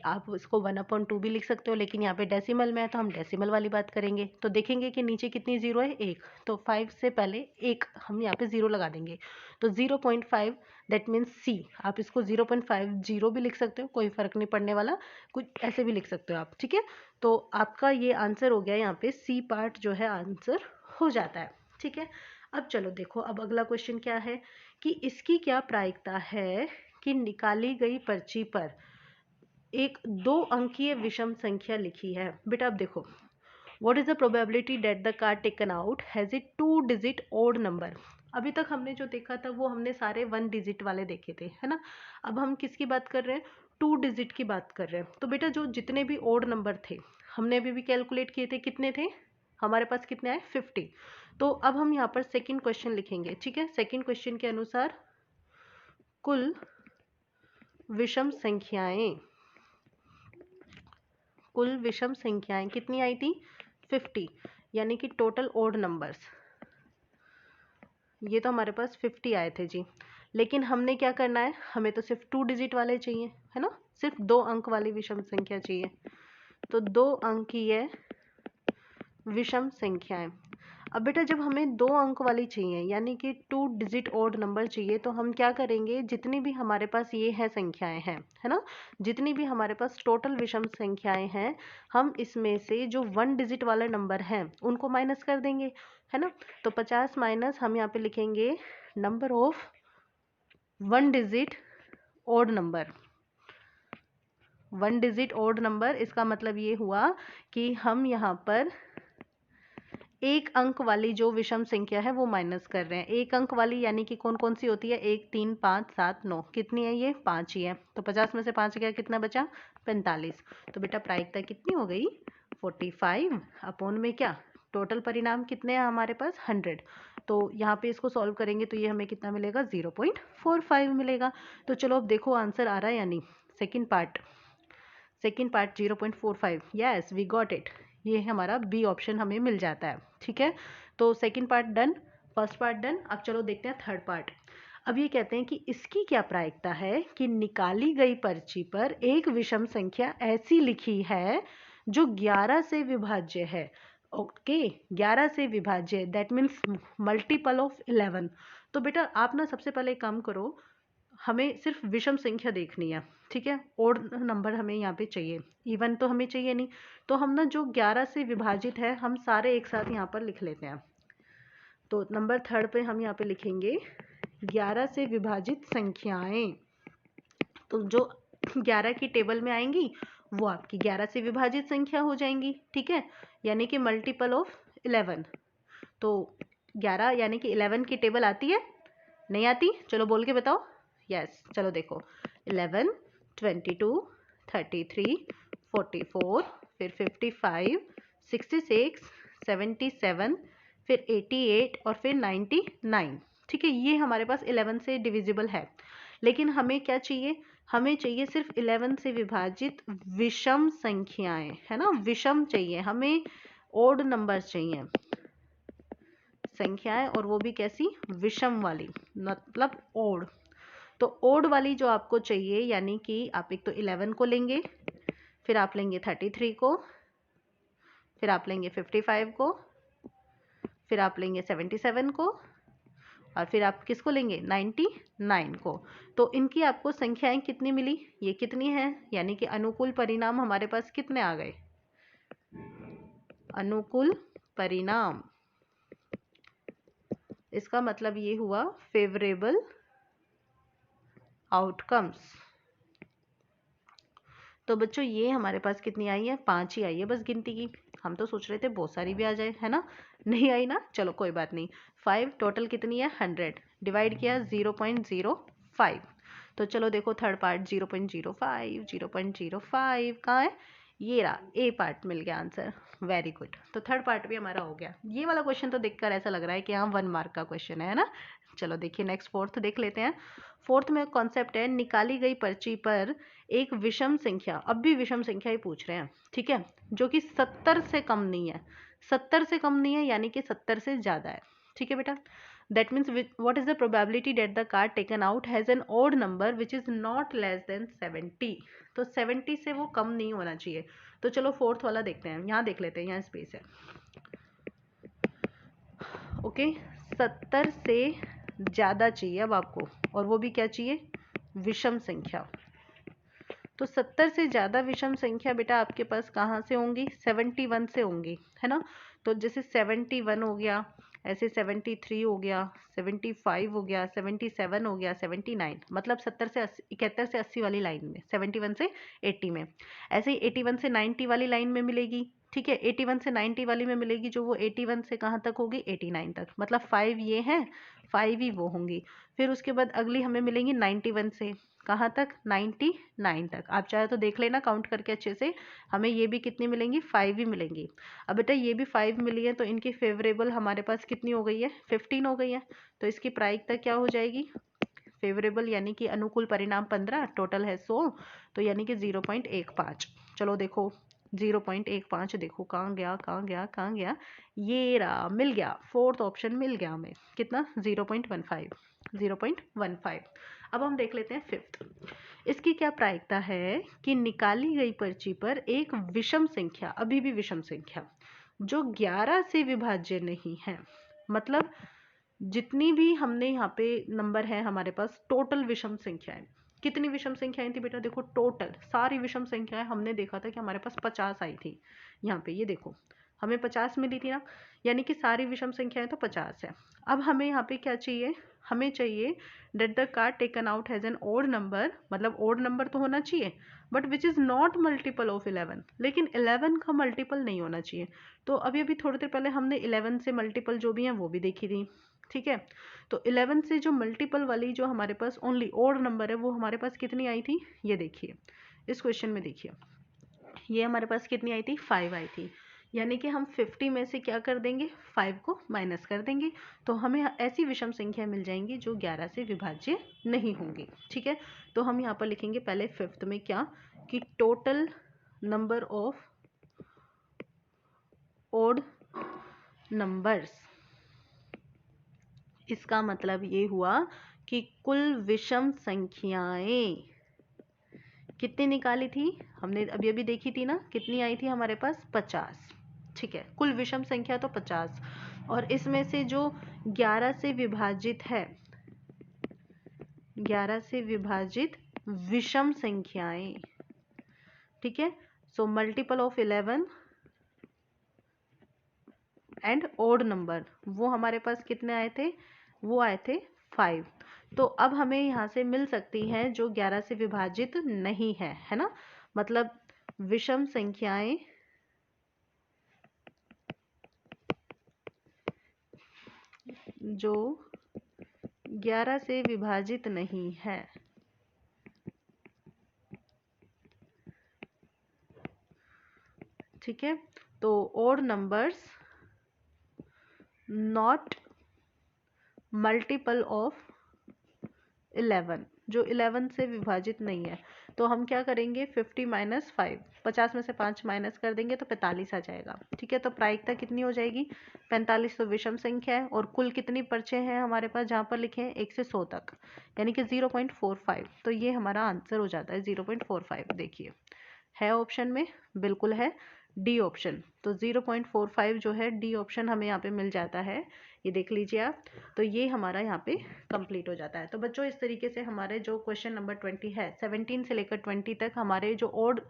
आप इसको 1/2 भी लिख सकते हो, लेकिन यहाँ पे डेसिमल में है तो हम डेसिमल वाली बात करेंगे। तो देखेंगे कि नीचे कितनी जीरो है, 1। तो 5 से पहले एक हम यहाँ पे 0 लगा देंगे, तो 0.5 दैट मीन्स सी। आप इसको 0.50 भी लिख सकते हो, कोई फर्क नहीं पड़ने वाला, कुछ ऐसे भी लिख सकते हो आप। ठीक है, तो आपका ये आंसर हो गया, यहाँ पे सी पार्ट जो है आंसर हो जाता है। ठीक है, अब चलो देखो, अब अगला क्वेश्चन क्या है कि इसकी क्या प्रायिकता है कि निकाली गई पर्ची पर एक 2 अंकीय विषम संख्या लिखी है। बेटा अब देखो, what is the probability that the card taken out has a 2 digit odd number. अभी तक हमने जो देखा था वो हमने सारे 1 डिजिट वाले देखे थे, है ना। अब हम किसकी बात कर रहे हैं, 2 डिजिट की बात कर रहे हैं। तो बेटा जो जितने भी ओड नंबर थे हमने अभी भी कैलकुलेट किए थे, कितने थे हमारे पास, कितने आए 50। तो अब हम यहाँ पर सेकेंड क्वेश्चन लिखेंगे। ठीक है, सेकेंड क्वेश्चन के अनुसार कुल विषम संख्याएं, कुल विषम संख्याएं कितनी आई थी 50, यानी कि टोटल ओड नंबर्स, ये तो हमारे पास 50 आए थे जी। लेकिन हमने क्या करना है, हमें तो सिर्फ 2 डिजिट वाले चाहिए, है ना, सिर्फ 2 अंक वाली विषम संख्या चाहिए। तो 2 अंक की है विषम संख्याएं। अब बेटा जब हमें 2 अंक वाली चाहिए यानी कि 2 डिजिट ऑड नंबर चाहिए, तो हम क्या करेंगे, जितनी भी हमारे पास ये है संख्याएं हैं, है ना, जितनी भी हमारे पास टोटल विषम संख्याएं हैं, हम इसमें से जो 1 डिजिट वाले नंबर हैं उनको माइनस कर देंगे, है ना। तो 50 माइनस हम यहाँ पे लिखेंगे number of 1 digit odd number. 1 digit odd number, इसका मतलब ये हुआ कि हम यहाँ पर एक अंक वाली जो विषम संख्या है वो माइनस कर रहे हैं। एक अंक वाली यानी कि कौन कौन सी होती है, 1 3 5 7 9, कितनी है ये, 5 ही है। तो 50 में से 5 गया, कितना बचा, 45। तो बेटा प्रायिकता कितनी हो गई, 45 अपॉन में क्या, टोटल परिणाम कितने हैं हमारे पास, 100। तो यहाँ पे इसको सॉल्व करेंगे तो ये हमें कितना मिलेगा, 0.45 मिलेगा। तो चलो अब देखो आंसर आ रहा है या नहीं। Second part 0.45, yes we got it. ये हमारा बी ऑप्शन हमें मिल जाता है, ठीक है। तो second part done, first part done. अब चलो देखते हैं थर्ड पार्ट। अब ये कहते हैं कि इसकी क्या प्रायिकता है कि निकाली गई पर्ची पर एक विषम संख्या ऐसी लिखी है जो 11 से विभाज्य है। ओके 11 से विभाज्य, दैट मीन्स मल्टीपल ऑफ 11। तो बेटा आप ना सबसे पहले एक काम करो, हमें सिर्फ विषम संख्या देखनी है, ठीक है। ओड नंबर हमें यहाँ पे चाहिए, इवन तो हमें चाहिए नहीं। तो हम ना जो 11 से विभाजित है हम सारे एक साथ यहाँ पर लिख लेते हैं। तो नंबर थर्ड पे हम यहाँ पे लिखेंगे 11 से विभाजित संख्याएं। तो जो 11 की टेबल में आएंगी वो आपकी 11 से विभाजित संख्या हो जाएंगी, ठीक है, यानी कि मल्टीपल ऑफ 11। तो 11 यानी कि 11 की टेबल आती है, नहीं आती, चलो बोल के बताओ। यस चलो देखो, 11 22 33 44, फिर 55 66 77, फिर 88 और फिर 99, ठीक है। ये हमारे पास 11 से डिविजिबल है। लेकिन हमें क्या चाहिए, हमें चाहिए सिर्फ 11 से विभाजित विषम संख्याएं, है ना, विषम चाहिए हमें, ओड नंबर चाहिए संख्याएं, और वो भी कैसी, विषम वाली, मतलब ओड। तो ओड वाली जो आपको चाहिए, यानी कि आप एक तो 11 को लेंगे, फिर आप लेंगे 33 को, फिर आप लेंगे 55 को, फिर आप लेंगे 77 को, और फिर आप किसको लेंगे, 99 को। तो इनकी आपको संख्याएं कितनी मिली, ये कितनी है, यानी कि अनुकूल परिणाम हमारे पास कितने आ गए, अनुकूल परिणाम, इसका मतलब ये हुआ फेवरेबल आउटकम्स। तो बच्चों ये हमारे पास कितनी आई है, 5 ही आई है बस गिनती की। हम तो सोच रहे थे बहुत सारी भी आ जाए, है ना, नहीं आई ना, चलो कोई बात नहीं। 5 टोटल कितनी है, 100 डिवाइड किया 0.05। तो चलो देखो थर्ड पार्ट 0.05, 0.05 कहाँ है, ये रहा, ए पार्ट मिल गया आंसर, वेरी गुड। तो थर्ड पार्ट भी हमारा हो गया। ये वाला क्वेश्चन तो देखकर ऐसा लग रहा है कि हाँ 1 मार्क का क्वेश्चन है ना। चलो देखिए नेक्स्ट फोर्थ देख लेते हैं। फोर्थ में कॉन्सेप्ट है, निकाली गई पर्ची पर एक विषम संख्या, अब भी विषम संख्या ही पूछ रहे हैं, ठीक है, जो कि 70 से कम नहीं है, 70 से कम नहीं है यानी कि 70 से ज़्यादा है, ठीक है बेटा। That means what is the probability that the card taken out has an odd number which is not less than 70। तो 70 से वो कम नहीं होना चाहिए। तो चलो फोर्थ वाला देखते हैं, यहाँ देख लेते हैं, यहाँ स्पेस है। ओके 70 से ज़्यादा चाहिए अब आपको, और वो भी क्या चाहिए, विषम संख्या। तो 70 से ज़्यादा विषम संख्या बेटा आपके पास कहाँ से होंगी, 71 से होंगी, है ना। तो जैसे 71 हो गया, ऐसे 73 हो गया, 75 हो गया, 77 हो गया, 79, मतलब 70 से 80, 71 से 80 वाली लाइन में, 71 से 80 में। ऐसे ही 81 से 90 वाली लाइन में मिलेगी, ठीक है, 81 से 90 वाली में मिलेगी, जो वो 81 से कहाँ तक होगी, 89 तक, मतलब 5 ये हैं, 5 ही वो होंगी। फिर उसके बाद अगली हमें मिलेंगी 91 से कहाँ तक, 99 तक। आप चाहे तो देख लेना काउंट करके अच्छे से, हमें ये भी कितनी मिलेंगी, 5 ही मिलेंगी। अब बेटा ये भी 5 मिली है, तो इनकी फेवरेबल हमारे पास कितनी हो गई है, 15 हो गई है। तो इसकी प्रायिकता क्या हो जाएगी, फेवरेबल यानी कि अनुकूल परिणाम 15, टोटल है 100, तो यानी कि 0.15। चलो देखो 0.15 देखो कहाँ गया कहाँ गया कहाँ गया, ये रहा, मिल गया, फोर्थ ऑप्शन मिल गया हमें। कितना? 0.15, 0.15। अब हम देख लेते हैं फिफ्थ। इसकी क्या प्रायिकता है कि निकाली गई पर्ची पर एक विषम संख्या, अभी भी विषम संख्या, जो 11 से विभाज्य नहीं है, मतलब जितनी भी हमने यहाँ पे नंबर है हमारे पास, टोटल विषम संख्याएं, कितनी विषम संख्याएं थी बेटा? देखो टोटल सारी विषम संख्याएं हमने देखा था कि हमारे पास 50 आई थी। यहाँ पे ये देखो हमें 50 मिली थी ना, यानी कि सारी विषम संख्याएं तो 50 है। अब हमें यहाँ पे क्या चाहिए? हमें चाहिए that the card taken out has an odd number, मतलब ओड नंबर तो होना चाहिए but which is not multiple of 11, लेकिन 11 का मल्टीपल नहीं होना चाहिए। तो अभी अभी थोड़ी देर पहले हमने 11 से मल्टीपल जो भी हैं वो भी देखी थी, ठीक है। तो 11 से जो मल्टीपल वाली जो हमारे पास ओनली ओड नंबर है वो हमारे पास कितनी आई थी? ये देखिए इस क्वेश्चन में, देखिए ये हमारे पास कितनी आई थी? 5 आई थी। यानी कि हम 50 में से क्या कर देंगे? 5 को माइनस कर देंगे, तो हमें ऐसी विषम संख्या मिल जाएंगी जो 11 से विभाज्य नहीं होंगी, ठीक है। तो हम यहाँ पर लिखेंगे पहले फिफ्थ में क्या, कि total number of odd numbers, इसका मतलब ये हुआ कि कुल विषम संख्याएं कितनी निकाली थी हमने? अभी अभी देखी थी ना, कितनी आई थी हमारे पास? 50, ठीक है। कुल विषम संख्या तो 50, और इसमें से जो 11 से विभाजित है, 11 से विभाजित विषम संख्याएं, ठीक है। So multiple of 11 and odd number, वो हमारे पास कितने आए थे? वो आए थे 5। तो अब हमें यहाँ से मिल सकती हैं जो 11 से विभाजित नहीं है ना, मतलब विषम संख्याएं जो 11 से विभाजित नहीं है, ठीक है। तो odd numbers not multiple of 11, जो 11 से विभाजित नहीं है, तो हम क्या करेंगे? 50 माइनस 5, 50 में से 5 माइनस कर देंगे तो 45 आ जाएगा, ठीक है। तो प्रायिकता कितनी हो जाएगी? 45। तो विषम संख्या है, और कुल कितनी पर्चे हैं हमारे पास जहाँ पर लिखे हैं 1 से 100 तक, यानी कि 0.45। तो ये हमारा आंसर हो जाता है 0.45। देखिए है ऑप्शन में, बिल्कुल है डी ऑप्शन। तो 0.45 जो है डी ऑप्शन हमें यहाँ पे मिल जाता है, ये देख लीजिए आप। तो ये हमारा यहाँ पे कंप्लीट हो जाता है। तो बच्चों इस तरीके से हमारे जो क्वेश्चन नंबर 20 है, 17 से लेकर 20 तक हमारे जो ओड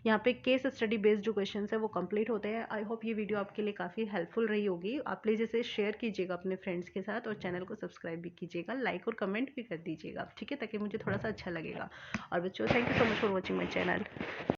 यहाँ पे केस स्टडी बेस्ड जो क्वेश्चन है वो कंप्लीट होते हैं। आई होप ये वीडियो आपके लिए काफ़ी हेल्पफुल रही होगी। आप प्लीज़ इसे शेयर कीजिएगा अपने फ्रेंड्स के साथ, और चैनल को सब्सक्राइब भी कीजिएगा, लाइक और कमेंट भी कर दीजिएगा, ठीक है, ताकि मुझे थोड़ा सा अच्छा लगेगा। और बच्चों thank you so much for watching my channel.